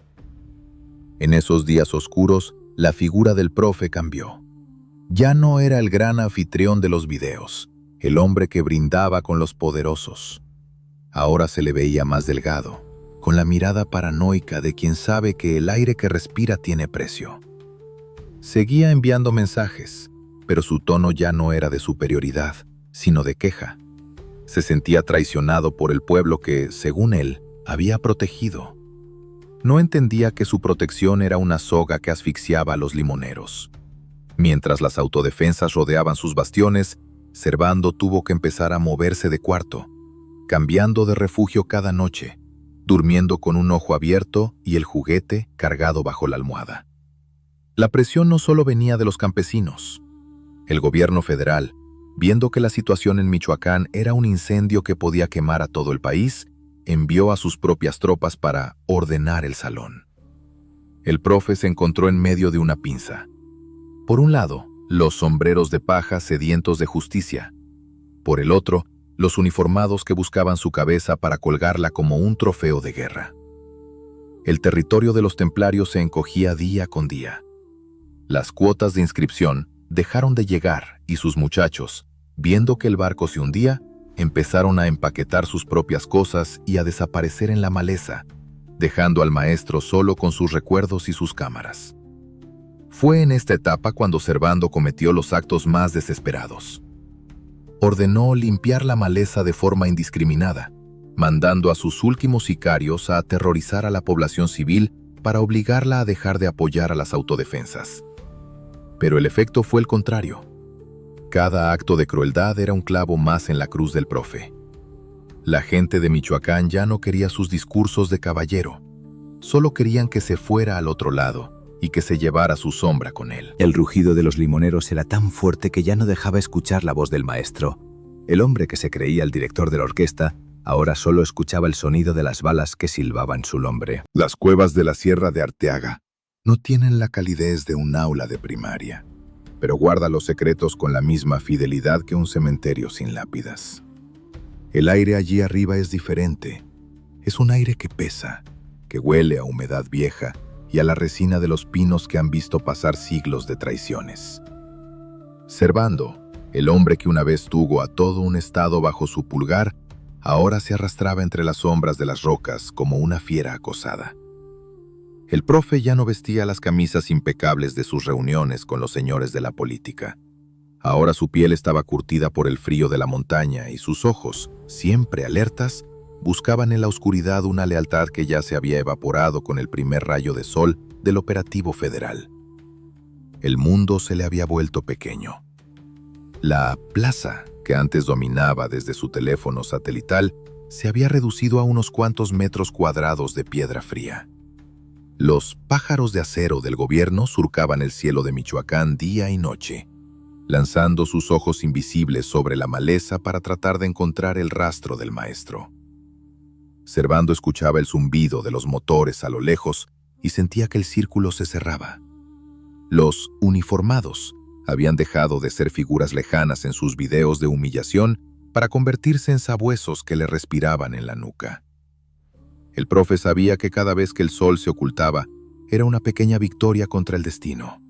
En esos días oscuros, la figura del profe cambió. Ya no era el gran anfitrión de los videos, el hombre que brindaba con los poderosos. Ahora se le veía más delgado, con la mirada paranoica de quien sabe que el aire que respira tiene precio. Seguía enviando mensajes, pero su tono ya no era de superioridad, sino de queja. Se sentía traicionado por el pueblo que, según él, había protegido. No entendía que su protección era una soga que asfixiaba a los limoneros. Mientras las autodefensas rodeaban sus bastiones, Servando tuvo que empezar a moverse de cuarto, cambiando de refugio cada noche, durmiendo con un ojo abierto y el juguete cargado bajo la almohada. La presión no solo venía de los campesinos. El gobierno federal, viendo que la situación en Michoacán era un incendio que podía quemar a todo el país, envió a sus propias tropas para ordenar el salón. El profe se encontró en medio de una pinza. Por un lado, los sombreros de paja sedientos de justicia. Por el otro, los uniformados que buscaban su cabeza para colgarla como un trofeo de guerra. El territorio de los templarios se encogía día con día. Las cuotas de inscripción dejaron de llegar y sus muchachos, viendo que el barco se hundía, empezaron a empaquetar sus propias cosas y a desaparecer en la maleza, dejando al maestro solo con sus recuerdos y sus cámaras. Fue en esta etapa cuando Servando cometió los actos más desesperados. Ordenó limpiar la maleza de forma indiscriminada, mandando a sus últimos sicarios a aterrorizar a la población civil para obligarla a dejar de apoyar a las autodefensas. Pero el efecto fue el contrario. Cada acto de crueldad era un clavo más en la cruz del profe. La gente de Michoacán ya no quería sus discursos de caballero, solo querían que se fuera al otro lado y que se llevara su sombra con él. El rugido de los limoneros era tan fuerte que ya no dejaba escuchar la voz del maestro. El hombre que se creía el director de la orquesta ahora solo escuchaba el sonido de las balas que silbaban su nombre. Las cuevas de la Sierra de Arteaga no tienen la calidez de un aula de primaria, pero guarda los secretos con la misma fidelidad que un cementerio sin lápidas. El aire allí arriba es diferente. Es un aire que pesa, que huele a humedad vieja y a la resina de los pinos que han visto pasar siglos de traiciones. Servando, el hombre que una vez tuvo a todo un estado bajo su pulgar, ahora se arrastraba entre las sombras de las rocas como una fiera acosada. El profe ya no vestía las camisas impecables de sus reuniones con los señores de la política. Ahora su piel estaba curtida por el frío de la montaña y sus ojos, siempre alertas, buscaban en la oscuridad una lealtad que ya se había evaporado con el primer rayo de sol del operativo federal. El mundo se le había vuelto pequeño. La plaza, que antes dominaba desde su teléfono satelital, se había reducido a unos cuantos metros cuadrados de piedra fría. Los pájaros de acero del gobierno surcaban el cielo de Michoacán día y noche, lanzando sus ojos invisibles sobre la maleza para tratar de encontrar el rastro del maestro. Servando escuchaba el zumbido de los motores a lo lejos y sentía que el círculo se cerraba. Los uniformados habían dejado de ser figuras lejanas en sus videos de humillación para convertirse en sabuesos que le respiraban en la nuca. El profe sabía que cada vez que el sol se ocultaba, era una pequeña victoria contra el destino.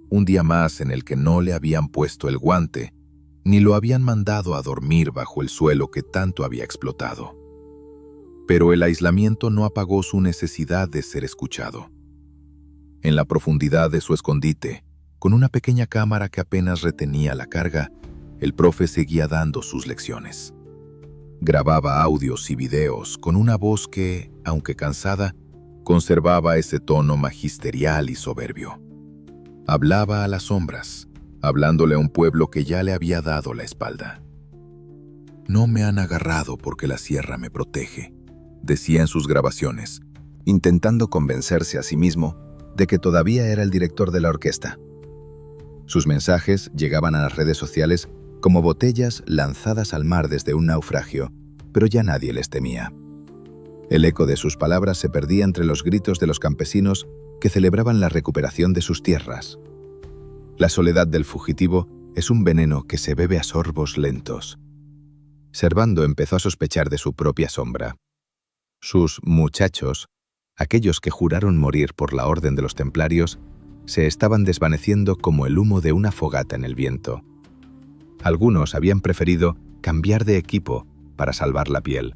Un día más en el que no le habían puesto el guante, ni lo habían mandado a dormir bajo el suelo que tanto había explotado. Pero el aislamiento no apagó su necesidad de ser escuchado. En la profundidad de su escondite, con una pequeña cámara que apenas retenía la carga, el profe seguía dando sus lecciones. Grababa audios y videos con una voz que, aunque cansada, conservaba ese tono magisterial y soberbio. Hablaba a las sombras, hablándole a un pueblo que ya le había dado la espalda. «No me han agarrado porque la sierra me protege», decía en sus grabaciones, intentando convencerse a sí mismo de que todavía era el director de la orquesta. Sus mensajes llegaban a las redes sociales como botellas lanzadas al mar desde un naufragio, pero ya nadie les temía. El eco de sus palabras se perdía entre los gritos de los campesinos que celebraban la recuperación de sus tierras. La soledad del fugitivo es un veneno que se bebe a sorbos lentos. Servando empezó a sospechar de su propia sombra. Sus muchachos, aquellos que juraron morir por la orden de los templarios, se estaban desvaneciendo como el humo de una fogata en el viento. Algunos habían preferido cambiar de equipo para salvar la piel.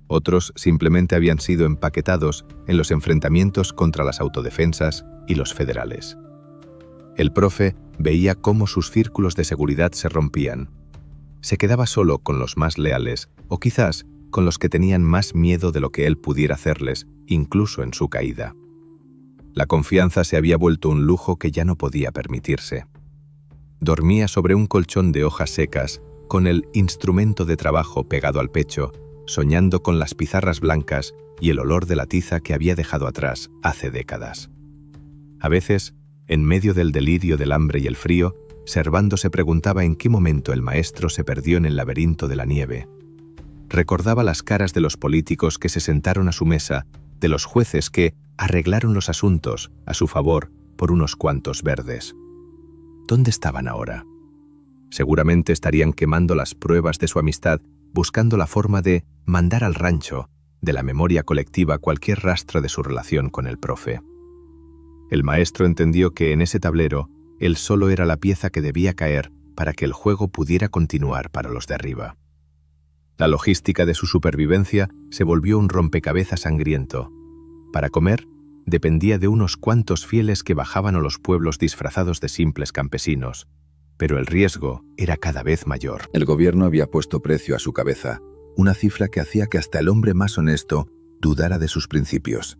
Otros simplemente habían sido empaquetados en los enfrentamientos contra las autodefensas y los federales. El profe veía cómo sus círculos de seguridad se rompían. Se quedaba solo con los más leales, o quizás con los que tenían más miedo de lo que él pudiera hacerles, incluso en su caída. La confianza se había vuelto un lujo que ya no podía permitirse. Dormía sobre un colchón de hojas secas, con el instrumento de trabajo pegado al pecho, soñando con las pizarras blancas y el olor de la tiza que había dejado atrás hace décadas. A veces, en medio del delirio del hambre y el frío, Servando se preguntaba en qué momento el maestro se perdió en el laberinto de la nieve. Recordaba las caras de los políticos que se sentaron a su mesa, de los jueces que arreglaron los asuntos a su favor por unos cuantos verdes. ¿Dónde estaban ahora? Seguramente estarían quemando las pruebas de su amistad, buscando la forma de mandar al rancho, de la memoria colectiva, cualquier rastro de su relación con el profe. El maestro entendió que en ese tablero, él solo era la pieza que debía caer para que el juego pudiera continuar para los de arriba. La logística de su supervivencia se volvió un rompecabezas sangriento. Para comer, dependía de unos cuantos fieles que bajaban a los pueblos disfrazados de simples campesinos, pero el riesgo era cada vez mayor. El gobierno había puesto precio a su cabeza, una cifra que hacía que hasta el hombre más honesto dudara de sus principios.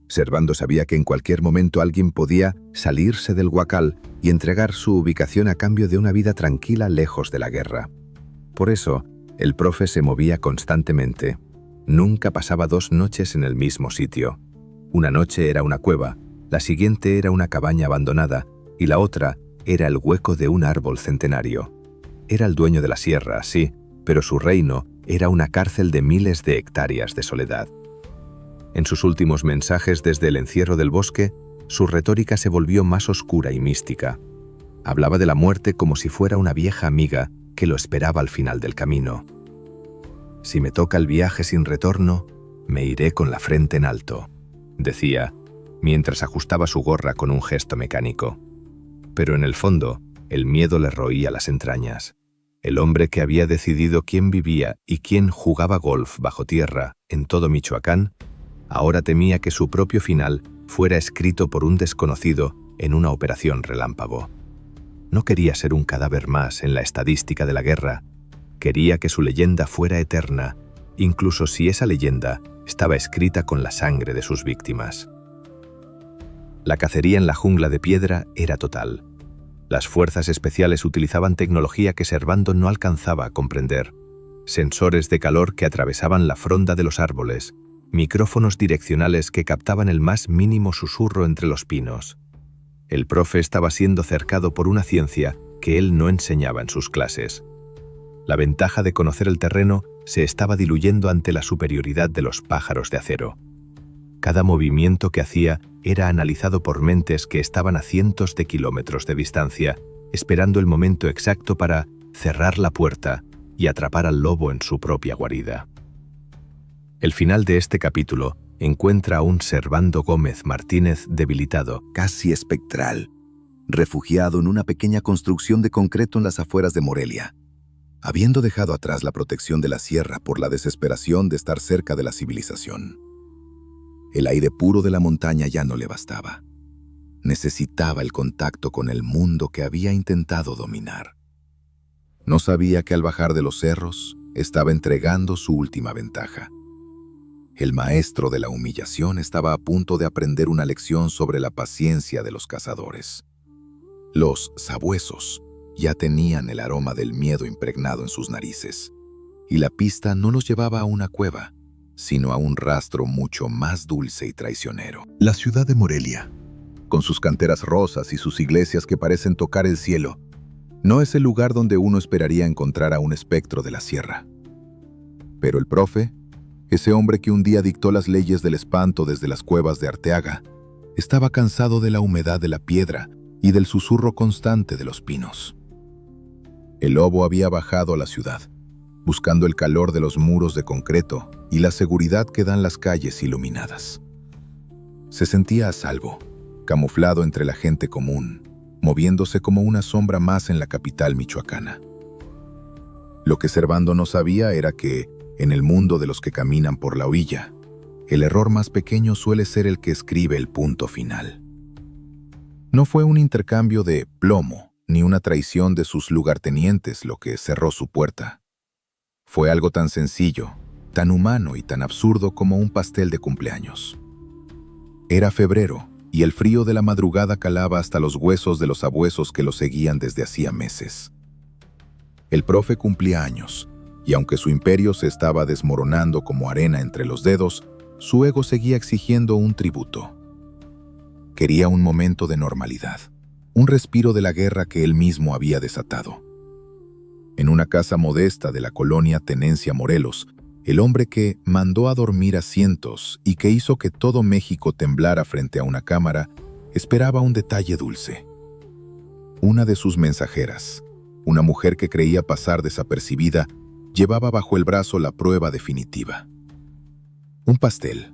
Servando sabía que en cualquier momento alguien podía salirse del huacal y entregar su ubicación a cambio de una vida tranquila lejos de la guerra. Por eso, el profe se movía constantemente. Nunca pasaba 2 noches en el mismo sitio. Una noche era una cueva, la siguiente era una cabaña abandonada y la otra era el hueco de un árbol centenario. Era el dueño de la sierra, sí, pero su reino era una cárcel de miles de hectáreas de soledad. En sus últimos mensajes desde el encierro del bosque, su retórica se volvió más oscura y mística. Hablaba de la muerte como si fuera una vieja amiga que lo esperaba al final del camino. «Si me toca el viaje sin retorno, me iré con la frente en alto», decía, mientras ajustaba su gorra con un gesto mecánico. Pero en el fondo, el miedo le roía las entrañas. El hombre que había decidido quién vivía y quién jugaba golf bajo tierra en todo Michoacán, ahora temía que su propio final fuera escrito por un desconocido en una operación relámpago. No quería ser un cadáver más en la estadística de la guerra. Quería que su leyenda fuera eterna, incluso si esa leyenda estaba escrita con la sangre de sus víctimas. La cacería en la jungla de piedra era total. Las fuerzas especiales utilizaban tecnología que Servando no alcanzaba a comprender. Sensores de calor que atravesaban la fronda de los árboles, micrófonos direccionales que captaban el más mínimo susurro entre los pinos. El profe estaba siendo cercado por una ciencia que él no enseñaba en sus clases. La ventaja de conocer el terreno se estaba diluyendo ante la superioridad de los pájaros de acero. Cada movimiento que hacía era analizado por mentes que estaban a cientos de kilómetros de distancia, esperando el momento exacto para cerrar la puerta y atrapar al lobo en su propia guarida. El final de este capítulo encuentra a un Servando Gómez Martínez debilitado, Casi espectral, refugiado en una pequeña construcción de concreto en las afueras de Morelia, habiendo dejado atrás la protección de la sierra por la desesperación de estar cerca de la civilización. El aire puro de la montaña ya no le bastaba. Necesitaba el contacto con el mundo que había intentado dominar. No sabía que al bajar de los cerros estaba entregando su última ventaja. El maestro de la humillación estaba a punto de aprender una lección sobre la paciencia de los cazadores. Los sabuesos ya tenían el aroma del miedo impregnado en sus narices, y la pista no los llevaba a una cueva, sino a un rastro mucho más dulce y traicionero. La ciudad de Morelia, con sus canteras rosas y sus iglesias que parecen tocar el cielo, no es el lugar donde uno esperaría encontrar a un espectro de la sierra. Pero el profe, ese hombre que un día dictó las leyes del espanto desde las cuevas de Arteaga, estaba cansado de la humedad de la piedra y del susurro constante de los pinos. El lobo había bajado a la ciudad, buscando el calor de los muros de concreto y la seguridad que dan las calles iluminadas. Se sentía a salvo, camuflado entre la gente común, moviéndose como una sombra más en la capital michoacana. Lo que Servando no sabía era que, en el mundo de los que caminan por la orilla, el error más pequeño suele ser el que escribe el punto final. No fue un intercambio de plomo ni una traición de sus lugartenientes lo que cerró su puerta. Fue algo tan sencillo, tan humano y tan absurdo como un pastel de cumpleaños. Era febrero y el frío de la madrugada calaba hasta los huesos de los sabuesos que lo seguían desde hacía meses. El profe cumplía años, y aunque su imperio se estaba desmoronando como arena entre los dedos, su ego seguía exigiendo un tributo. Quería un momento de normalidad, un respiro de la guerra que él mismo había desatado. En una casa modesta de la colonia Tenencia Morelos, el hombre que mandó a dormir a cientos y que hizo que todo México temblara frente a una cámara, esperaba un detalle dulce. Una de sus mensajeras, una mujer que creía pasar desapercibida, llevaba bajo el brazo la prueba definitiva. Un pastel,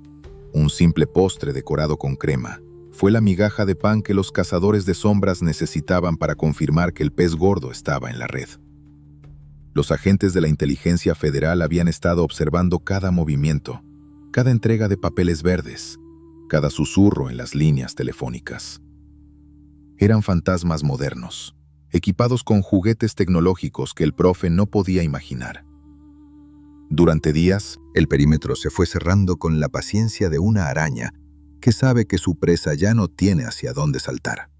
un simple postre decorado con crema, fue la migaja de pan que los cazadores de sombras necesitaban para confirmar que el pez gordo estaba en la red. Los agentes de la inteligencia federal habían estado observando cada movimiento, cada entrega de papeles verdes, cada susurro en las líneas telefónicas. Eran fantasmas modernos, equipados con juguetes tecnológicos que el profe no podía imaginar. Durante días, El perímetro se fue cerrando con la paciencia de una araña que sabe que su presa ya no tiene hacia dónde saltar.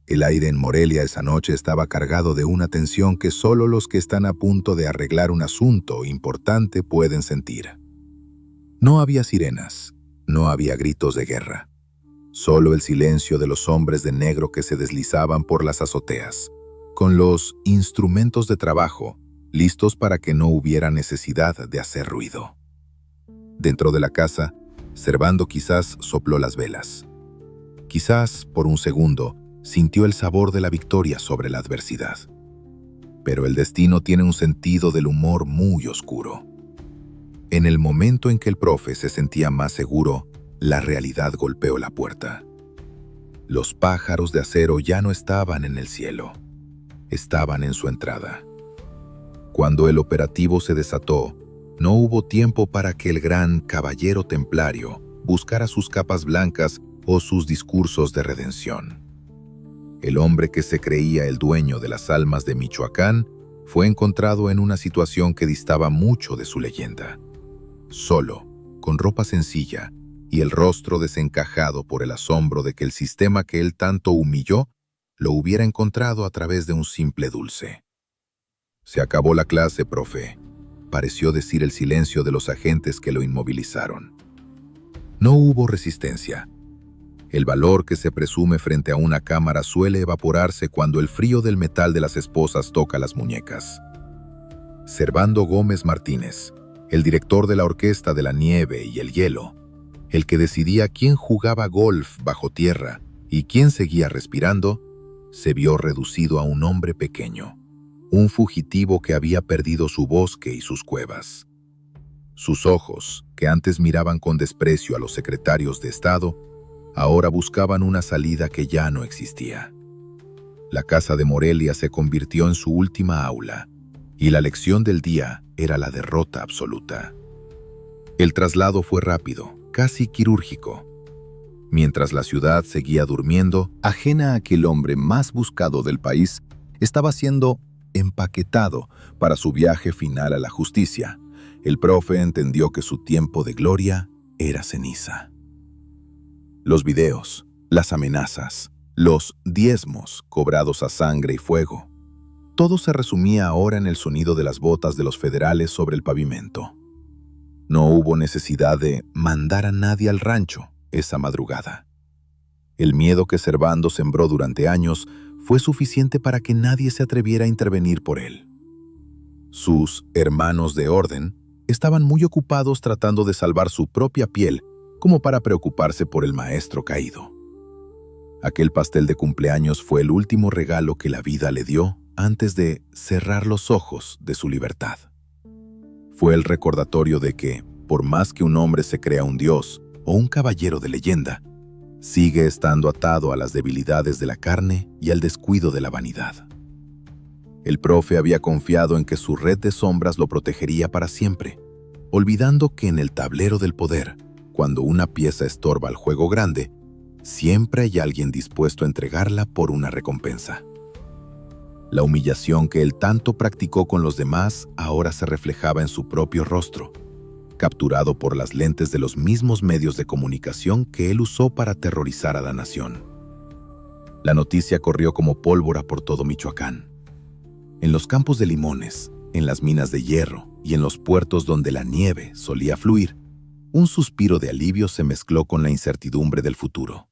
El aire en Morelia esa noche estaba cargado de una tensión que solo los que están a punto de arreglar un asunto importante pueden sentir. No había sirenas, no había gritos de guerra. Solo el silencio de los hombres de negro que se deslizaban por las azoteas, con los instrumentos de trabajo listos para que no hubiera necesidad de hacer ruido. Dentro de la casa, Servando quizás sopló las velas. Quizás, por un segundo, sintió el sabor de la victoria sobre la adversidad. Pero el destino tiene un sentido del humor muy oscuro. En el momento en que el profe se sentía más seguro, la realidad golpeó la puerta. Los pájaros de acero ya no estaban en el cielo, estaban en su entrada. Cuando el operativo se desató, no hubo tiempo para que el gran caballero templario buscara sus capas blancas o sus discursos de redención. El hombre que se creía el dueño de las almas de Michoacán fue encontrado en una situación que distaba mucho de su leyenda. Solo, con ropa sencilla y el rostro desencajado por el asombro de que el sistema que él tanto humilló lo hubiera encontrado a través de un simple dulce. «Se acabó la clase, profe», pareció decir el silencio de los agentes que lo inmovilizaron. No hubo resistencia. El valor que se presume frente a una cámara suele evaporarse cuando el frío del metal de las esposas toca las muñecas. Servando Gómez Martínez, el director de la Orquesta de la Nieve y el Hielo, el que decidía quién jugaba golf bajo tierra y quién seguía respirando, se vio reducido a un hombre pequeño, un fugitivo que había perdido su bosque y sus cuevas. Sus ojos, que antes miraban con desprecio a los secretarios de Estado, ahora buscaban una salida que ya no existía. La casa de Morelia se convirtió en su última aula, y la lección del día era la derrota absoluta. El traslado fue rápido, casi quirúrgico. Mientras la ciudad seguía durmiendo, ajena a que el hombre más buscado del país estaba siendo empaquetado para su viaje final a la justicia, el profe entendió que su tiempo de gloria era ceniza. Los videos, las amenazas, los diezmos cobrados a sangre y fuego, todo se resumía ahora en el sonido de las botas de los federales sobre el pavimento. No hubo necesidad de mandar a nadie al rancho esa madrugada. El miedo que Servando sembró durante años fue suficiente para que nadie se atreviera a intervenir por él. Sus hermanos de orden estaban muy ocupados tratando de salvar su propia piel como para preocuparse por el maestro caído. Aquel pastel de cumpleaños fue el último regalo que la vida le dio antes de cerrar los ojos de su libertad. Fue el recordatorio de que, por más que un hombre se crea un dios o un caballero de leyenda, sigue estando atado a las debilidades de la carne y al descuido de la vanidad. El profe había confiado en que su red de sombras lo protegería para siempre, olvidando que en el tablero del poder, cuando una pieza estorba al juego grande, siempre hay alguien dispuesto a entregarla por una recompensa. La humillación que él tanto practicó con los demás ahora se reflejaba en su propio rostro, capturado por las lentes de los mismos medios de comunicación que él usó para aterrorizar a la nación. La noticia corrió como pólvora por todo Michoacán. En los campos de limones, en las minas de hierro y en los puertos donde la nieve solía fluir, un suspiro de alivio se mezcló con la incertidumbre del futuro.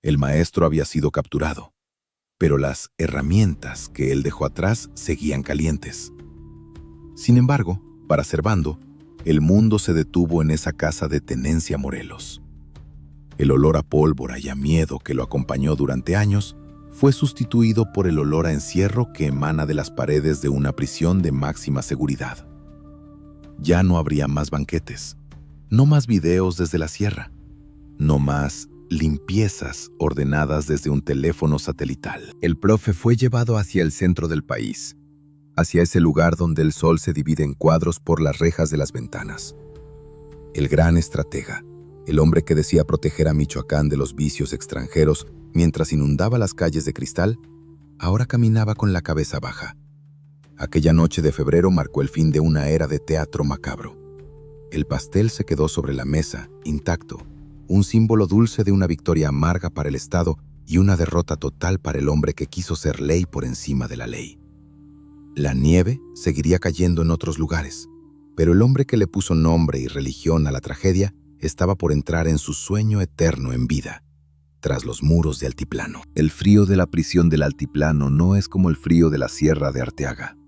El maestro había sido capturado, pero las herramientas que él dejó atrás seguían calientes. Sin embargo, para Servando, el mundo se detuvo en esa casa de Tenencia Morelos. El olor a pólvora y a miedo que lo acompañó durante años fue sustituido por el olor a encierro que emana de las paredes de una prisión de máxima seguridad. Ya no habría más banquetes, no más videos desde la sierra, no más limpiezas ordenadas desde un teléfono satelital. El profe fue llevado hacia el centro del país, hacia ese lugar donde el sol se divide en cuadros por las rejas de las ventanas. El gran estratega, el hombre que decía proteger a Michoacán de los vicios extranjeros mientras inundaba las calles de cristal, ahora caminaba con la cabeza baja. Aquella noche de febrero marcó el fin de una era de teatro macabro. El pastel se quedó sobre la mesa, intacto, un símbolo dulce de una victoria amarga para el Estado y una derrota total para el hombre que quiso ser ley por encima de la ley. La nieve seguiría cayendo en otros lugares, pero el hombre que le puso nombre y religión a la tragedia estaba por entrar en su sueño eterno en vida, tras los muros de Altiplano. El frío de la prisión del Altiplano no es como el frío de la Sierra de Arteaga.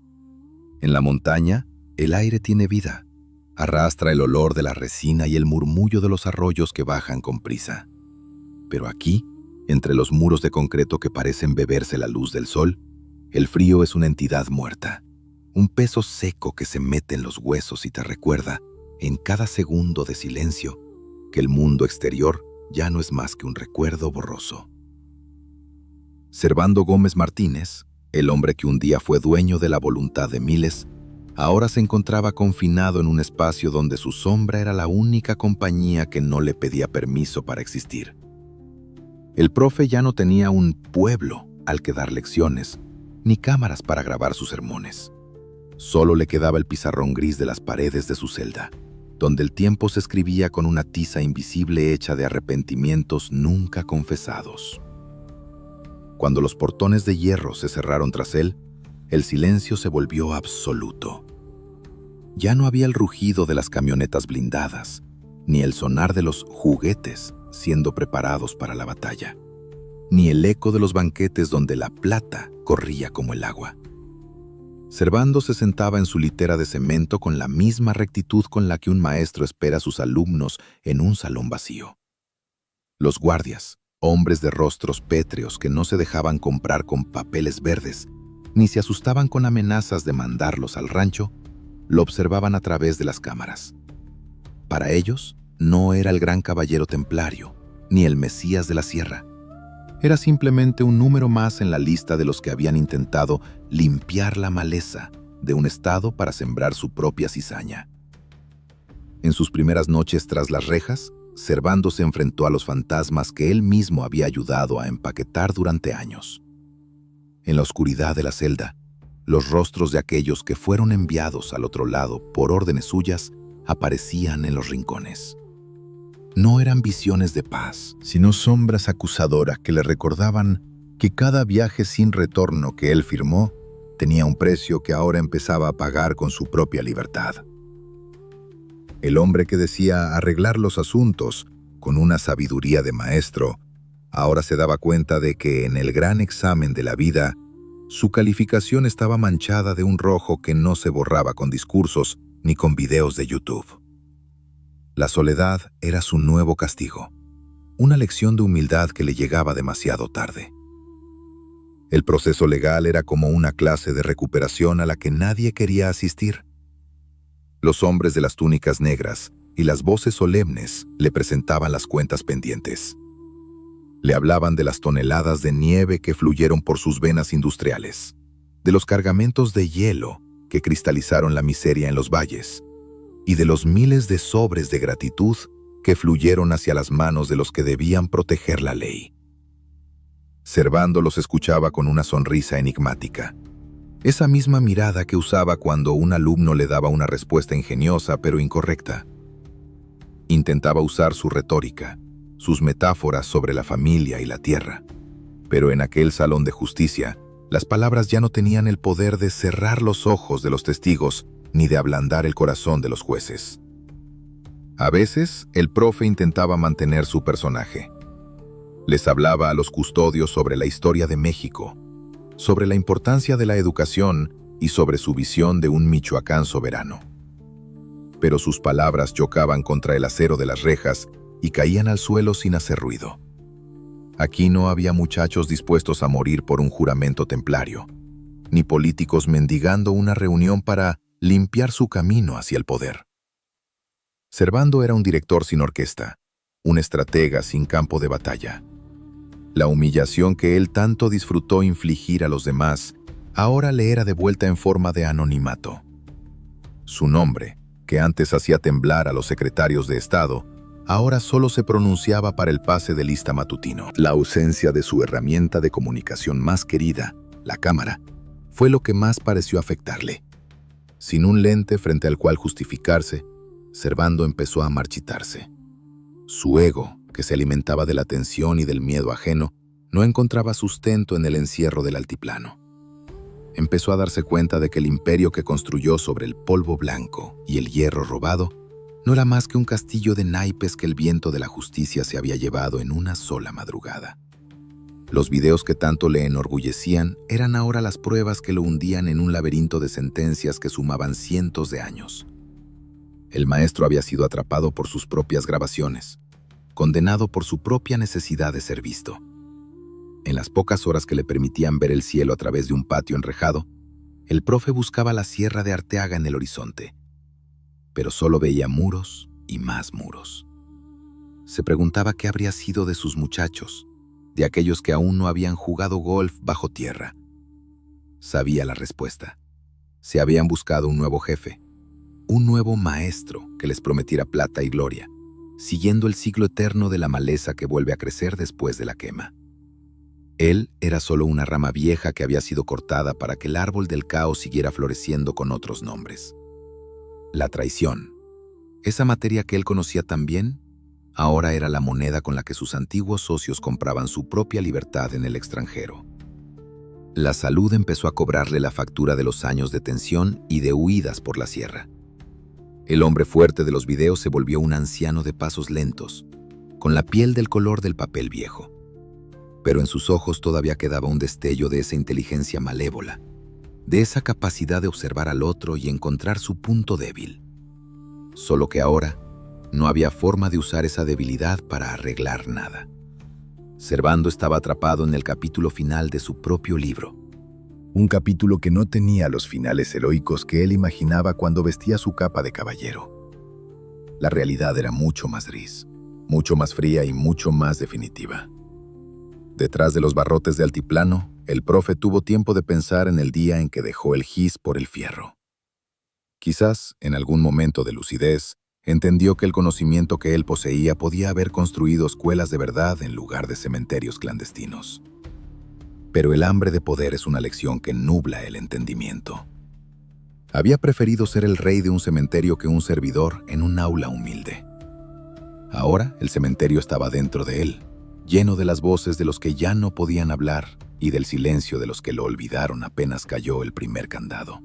En la montaña, el aire tiene vida. Arrastra el olor de la resina y el murmullo de los arroyos que bajan con prisa. Pero aquí, entre los muros de concreto que parecen beberse la luz del sol, el frío es una entidad muerta, un peso seco que se mete en los huesos y te recuerda, en cada segundo de silencio, que el mundo exterior ya no es más que un recuerdo borroso. Servando Gómez Martínez, el hombre que un día fue dueño de la voluntad de miles, ahora se encontraba confinado en un espacio donde su sombra era la única compañía que no le pedía permiso para existir. El profe ya no tenía un pueblo al que dar lecciones, ni cámaras para grabar sus sermones. Solo le quedaba el pizarrón gris de las paredes de su celda, donde el tiempo se escribía con una tiza invisible hecha de arrepentimientos nunca confesados. Cuando los portones de hierro se cerraron tras él, el silencio se volvió absoluto. Ya no había el rugido de las camionetas blindadas, ni el sonar de los juguetes siendo preparados para la batalla, ni el eco de los banquetes donde la plata corría como el agua. Servando se sentaba en su litera de cemento con la misma rectitud con la que un maestro espera a sus alumnos en un salón vacío. Los guardias, hombres de rostros pétreos que no se dejaban comprar con papeles verdes, ni se asustaban con amenazas de mandarlos al rancho, lo observaban a través de las cámaras. Para ellos, no era el gran caballero templario, ni el Mesías de la Sierra. Era simplemente un número más en la lista de los que habían intentado limpiar la maleza de un estado para sembrar su propia cizaña. En sus primeras noches tras las rejas, Servando se enfrentó a los fantasmas que él mismo había ayudado a empaquetar durante años. En la oscuridad de la celda, los rostros de aquellos que fueron enviados al otro lado por órdenes suyas aparecían en los rincones. No eran visiones de paz, sino sombras acusadoras que le recordaban que cada viaje sin retorno que él firmó tenía un precio que ahora empezaba a pagar con su propia libertad. El hombre que decía arreglar los asuntos con una sabiduría de maestro, ahora se daba cuenta de que en el gran examen de la vida, su calificación estaba manchada de un rojo que no se borraba con discursos ni con videos de YouTube. La soledad era su nuevo castigo, una lección de humildad que le llegaba demasiado tarde. El proceso legal era como una clase de recuperación a la que nadie quería asistir. Los hombres de las túnicas negras y las voces solemnes le presentaban las cuentas pendientes. Le hablaban de las toneladas de nieve que fluyeron por sus venas industriales, de los cargamentos de hielo que cristalizaron la miseria en los valles, y de los miles de sobres de gratitud que fluyeron hacia las manos de los que debían proteger la ley. Servando los escuchaba con una sonrisa enigmática, esa misma mirada que usaba cuando un alumno le daba una respuesta ingeniosa pero incorrecta. Intentaba usar su retórica, sus metáforas sobre la familia y la tierra, pero en aquel salón de justicia, las palabras ya no tenían el poder de cerrar los ojos de los testigos ni de ablandar el corazón de los jueces. A veces, el profe intentaba mantener su personaje. Les hablaba a los custodios sobre la historia de México, sobre la importancia de la educación y sobre su visión de un Michoacán soberano. Pero sus palabras chocaban contra el acero de las rejas y caían al suelo sin hacer ruido. Aquí no había muchachos dispuestos a morir por un juramento templario, ni políticos mendigando una reunión para limpiar su camino hacia el poder. Servando era un director sin orquesta, un estratega sin campo de batalla. La humillación que él tanto disfrutó infligir a los demás ahora le era devuelta en forma de anonimato. Su nombre, que antes hacía temblar a los secretarios de Estado, ahora solo se pronunciaba para el pase de lista matutino. La ausencia de su herramienta de comunicación más querida, la cámara, fue lo que más pareció afectarle. Sin un lente frente al cual justificarse, Servando empezó a marchitarse. Su ego, que se alimentaba de la tensión y del miedo ajeno, no encontraba sustento en el encierro del altiplano. Empezó a darse cuenta de que el imperio que construyó sobre el polvo blanco y el hierro robado no era más que un castillo de naipes que el viento de la justicia se había llevado en una sola madrugada. Los videos que tanto le enorgullecían eran ahora las pruebas que lo hundían en un laberinto de sentencias que sumaban cientos de años. El maestro había sido atrapado por sus propias grabaciones, condenado por su propia necesidad de ser visto. En las pocas horas que le permitían ver el cielo a través de un patio enrejado, el profe buscaba la sierra de Arteaga en el horizonte, pero solo veía muros y más muros. Se preguntaba qué habría sido de sus muchachos, de aquellos que aún no habían jugado golf bajo tierra. Sabía la respuesta. Se habían buscado un nuevo jefe, un nuevo maestro que les prometiera plata y gloria, siguiendo el ciclo eterno de la maleza que vuelve a crecer después de la quema. Él era solo una rama vieja que había sido cortada para que el árbol del caos siguiera floreciendo con otros nombres. La traición, esa materia que él conocía tan bien, ahora era la moneda con la que sus antiguos socios compraban su propia libertad en el extranjero. La salud empezó a cobrarle la factura de los años de tensión y de huidas por la sierra. El hombre fuerte de los videos se volvió un anciano de pasos lentos, con la piel del color del papel viejo. Pero en sus ojos todavía quedaba un destello de esa inteligencia malévola, de esa capacidad de observar al otro y encontrar su punto débil. Solo que ahora no había forma de usar esa debilidad para arreglar nada. Servando estaba atrapado en el capítulo final de su propio libro. Un capítulo que no tenía los finales heroicos que él imaginaba cuando vestía su capa de caballero. La realidad era mucho más gris, mucho más fría y mucho más definitiva. Detrás de los barrotes de altiplano, el profe tuvo tiempo de pensar en el día en que dejó el gis por el fierro. Quizás, en algún momento de lucidez, entendió que el conocimiento que él poseía podía haber construido escuelas de verdad en lugar de cementerios clandestinos. Pero el hambre de poder es una lección que nubla el entendimiento. Había preferido ser el rey de un cementerio que un servidor en un aula humilde. Ahora el cementerio estaba dentro de él, lleno de las voces de los que ya no podían hablar y del silencio de los que lo olvidaron apenas cayó el primer candado.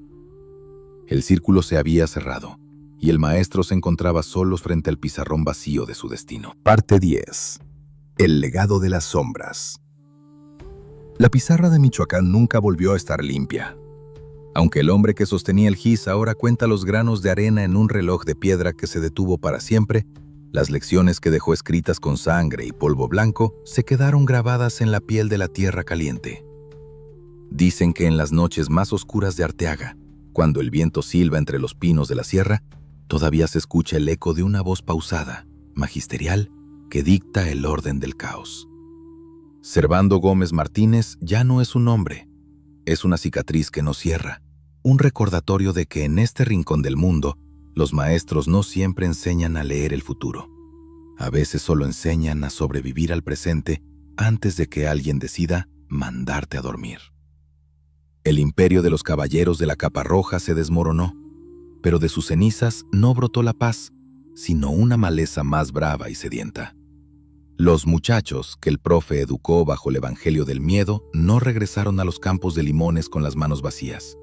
El círculo se había cerrado y el maestro se encontraba solo frente al pizarrón vacío de su destino. Parte 10. El legado de las sombras. La pizarra de Michoacán nunca volvió a estar limpia. Aunque el hombre que sostenía el gis ahora cuenta los granos de arena en un reloj de piedra que se detuvo para siempre, las lecciones que dejó escritas con sangre y polvo blanco se quedaron grabadas en la piel de la tierra caliente. Dicen que en las noches más oscuras de Arteaga, cuando el viento silba entre los pinos de la sierra, todavía se escucha el eco de una voz pausada, magisterial, que dicta el orden del caos. Servando Gómez Martínez ya no es un nombre, es una cicatriz que no cierra, un recordatorio de que en este rincón del mundo, los maestros no siempre enseñan a leer el futuro. A veces solo enseñan a sobrevivir al presente antes de que alguien decida mandarte a dormir. El imperio de los caballeros de la capa roja se desmoronó, pero de sus cenizas no brotó la paz, sino una maleza más brava y sedienta. Los muchachos que el profe educó bajo el evangelio del miedo no regresaron a los campos de limones con las manos vacías.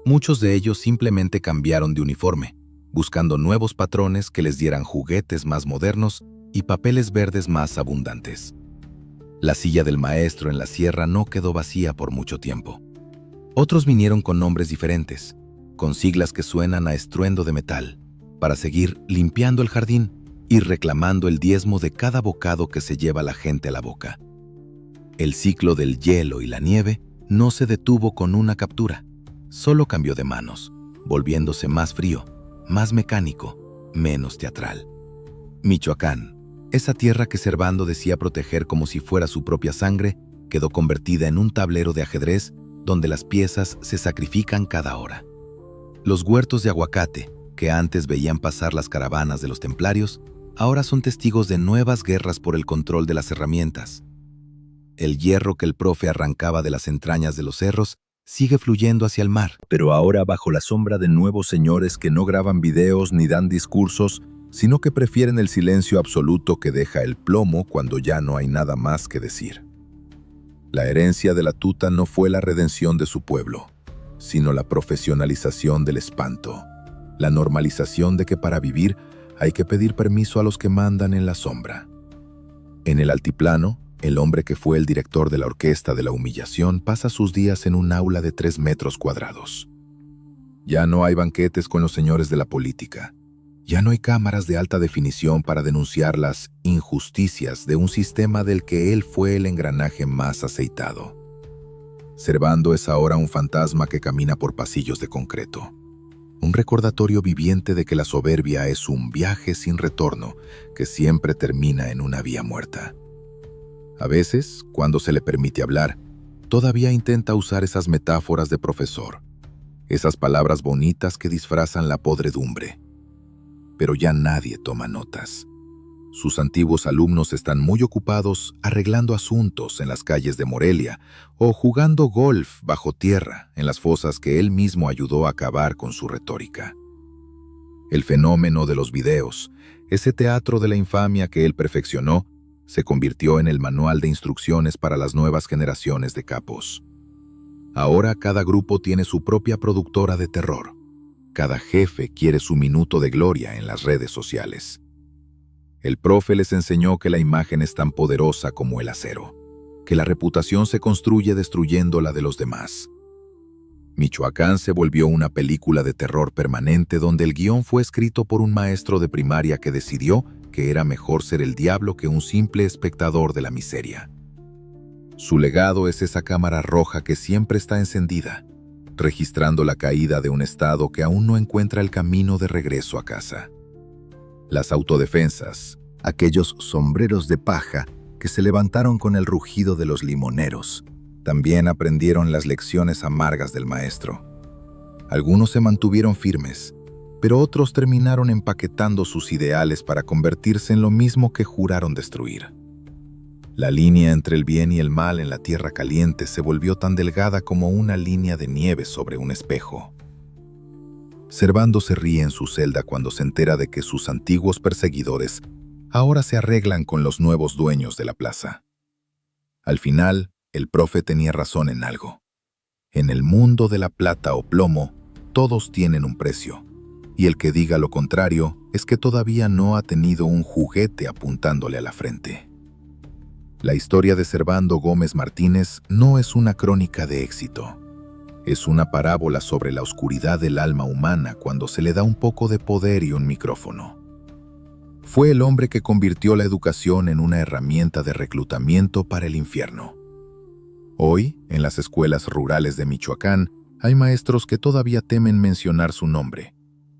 Muchos de ellos simplemente cambiaron de uniforme, buscando nuevos patrones que les dieran juguetes más modernos y papeles verdes más abundantes. La silla del maestro en la sierra no quedó vacía por mucho tiempo. Otros vinieron con nombres diferentes, con siglas que suenan a estruendo de metal, para seguir limpiando el jardín y reclamando el diezmo de cada bocado que se lleva la gente a la boca. El ciclo del hielo y la nieve no se detuvo con una captura, solo cambió de manos, volviéndose más frío, más mecánico, menos teatral. Michoacán, esa tierra que Servando decía proteger como si fuera su propia sangre, quedó convertida en un tablero de ajedrez donde las piezas se sacrifican cada hora. Los huertos de aguacate, que antes veían pasar las caravanas de los templarios, ahora son testigos de nuevas guerras por el control de las herramientas. El hierro que el profe arrancaba de las entrañas de los cerros sigue fluyendo hacia el mar. Pero ahora bajo la sombra de nuevos señores que no graban videos ni dan discursos, sino que prefieren el silencio absoluto que deja el plomo cuando ya no hay nada más que decir. La herencia de la tuta no fue la redención de su pueblo, sino la profesionalización del espanto, la normalización de que para vivir hay que pedir permiso a los que mandan en la sombra. En el altiplano, el hombre que fue el director de la orquesta de la humillación pasa sus días en un aula de 3 metros cuadrados. Ya no hay banquetes con los señores de la política. Ya no hay cámaras de alta definición para denunciar las injusticias de un sistema del que él fue el engranaje más aceitado. Servando es ahora un fantasma que camina por pasillos de concreto. Un recordatorio viviente de que la soberbia es un viaje sin retorno que siempre termina en una vía muerta. A veces, cuando se le permite hablar, todavía intenta usar esas metáforas de profesor, esas palabras bonitas que disfrazan la podredumbre. Pero ya nadie toma notas. Sus antiguos alumnos están muy ocupados arreglando asuntos en las calles de Morelia o jugando golf bajo tierra en las fosas que él mismo ayudó a cavar con su retórica. El fenómeno de los videos, ese teatro de la infamia que él perfeccionó, se convirtió en el manual de instrucciones para las nuevas generaciones de capos. Ahora cada grupo tiene su propia productora de terror. Cada jefe quiere su minuto de gloria en las redes sociales. El profe les enseñó que la imagen es tan poderosa como el acero, que la reputación se construye destruyendo la de los demás. Michoacán se volvió una película de terror permanente donde el guión fue escrito por un maestro de primaria que decidió que era mejor ser el diablo que un simple espectador de la miseria. Su legado es esa cámara roja que siempre está encendida, registrando la caída de un Estado que aún no encuentra el camino de regreso a casa. Las autodefensas, aquellos sombreros de paja que se levantaron con el rugido de los limoneros, también aprendieron las lecciones amargas del maestro. Algunos se mantuvieron firmes, pero otros terminaron empaquetando sus ideales para convertirse en lo mismo que juraron destruir. La línea entre el bien y el mal en la tierra caliente se volvió tan delgada como una línea de nieve sobre un espejo. Servando se ríe en su celda cuando se entera de que sus antiguos perseguidores ahora se arreglan con los nuevos dueños de la plaza. Al final, el profe tenía razón en algo. En el mundo de la plata o plomo, todos tienen un precio, y el que diga lo contrario es que todavía no ha tenido un juguete apuntándole a la frente. La historia de Servando Gómez Martínez no es una crónica de éxito. Es una parábola sobre la oscuridad del alma humana cuando se le da un poco de poder y un micrófono. Fue el hombre que convirtió la educación en una herramienta de reclutamiento para el infierno. Hoy, en las escuelas rurales de Michoacán, hay maestros que todavía temen mencionar su nombre,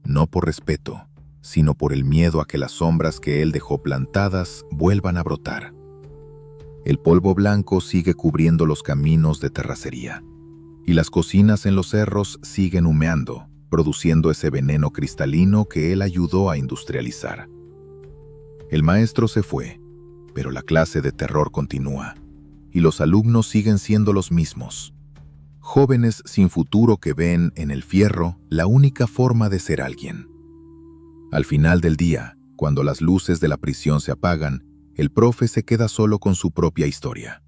no por respeto, sino por el miedo a que las sombras que él dejó plantadas vuelvan a brotar. El polvo blanco sigue cubriendo los caminos de terracería, y las cocinas en los cerros siguen humeando, produciendo ese veneno cristalino que él ayudó a industrializar. El maestro se fue, pero la clase de terror continúa, y los alumnos siguen siendo los mismos. Jóvenes sin futuro que ven en el fierro la única forma de ser alguien. Al final del día, cuando las luces de la prisión se apagan, el profe se queda solo con su propia historia.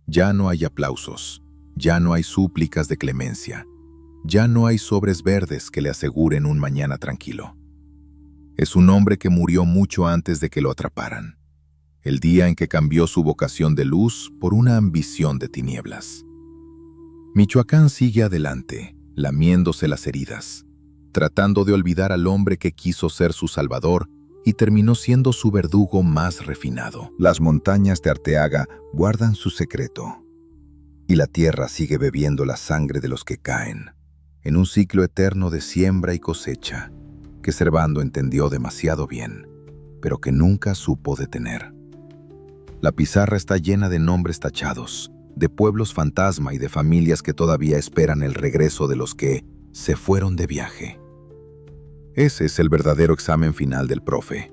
Ya no hay aplausos, ya no hay súplicas de clemencia, ya no hay sobres verdes que le aseguren un mañana tranquilo. Es un hombre que murió mucho antes de que lo atraparan, el día en que cambió su vocación de luz por una ambición de tinieblas. Michoacán sigue adelante, lamiéndose las heridas, tratando de olvidar al hombre que quiso ser su salvador y terminó siendo su verdugo más refinado. Las montañas de Arteaga guardan su secreto, y la tierra sigue bebiendo la sangre de los que caen, en un ciclo eterno de siembra y cosecha, que Servando entendió demasiado bien, pero que nunca supo detener. La pizarra está llena de nombres tachados, de pueblos fantasma y de familias que todavía esperan el regreso de los que se fueron de viaje. Ese es el verdadero examen final del profe.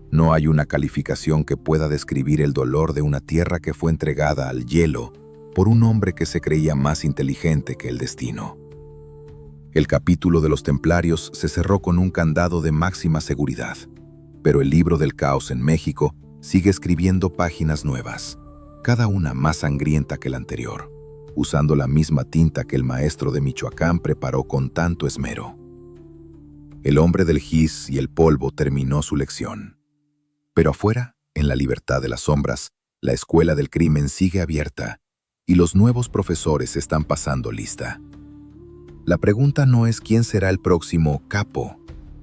No hay una calificación que pueda describir el dolor de una tierra que fue entregada al hielo por un hombre que se creía más inteligente que el destino. El capítulo de los templarios se cerró con un candado de máxima seguridad, pero el libro del caos en México sigue escribiendo páginas nuevas, cada una más sangrienta que la anterior, usando la misma tinta que el maestro de Michoacán preparó con tanto esmero. El hombre del gis y el polvo terminó su lección. Pero afuera, en la libertad de las sombras, la escuela del crimen sigue abierta y los nuevos profesores están pasando lista. La pregunta no es quién será el próximo capo,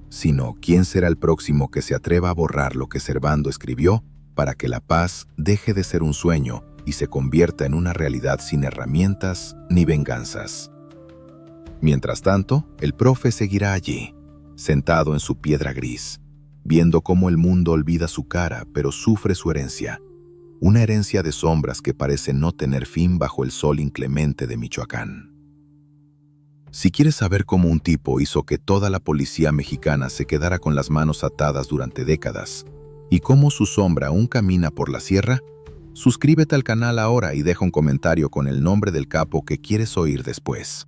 sino quién será el próximo que se atreva a borrar lo que Servando escribió para que la paz deje de ser un sueño y se convierta en una realidad sin herramientas ni venganzas. Mientras tanto, el profe seguirá allí, sentado en su piedra gris, viendo cómo el mundo olvida su cara pero sufre su herencia, una herencia de sombras que parece no tener fin bajo el sol inclemente de Michoacán. Si quieres saber cómo un tipo hizo que toda la policía mexicana se quedara con las manos atadas durante décadas y cómo su sombra aún camina por la sierra, suscríbete al canal ahora y deja un comentario con el nombre del capo que quieres oír después.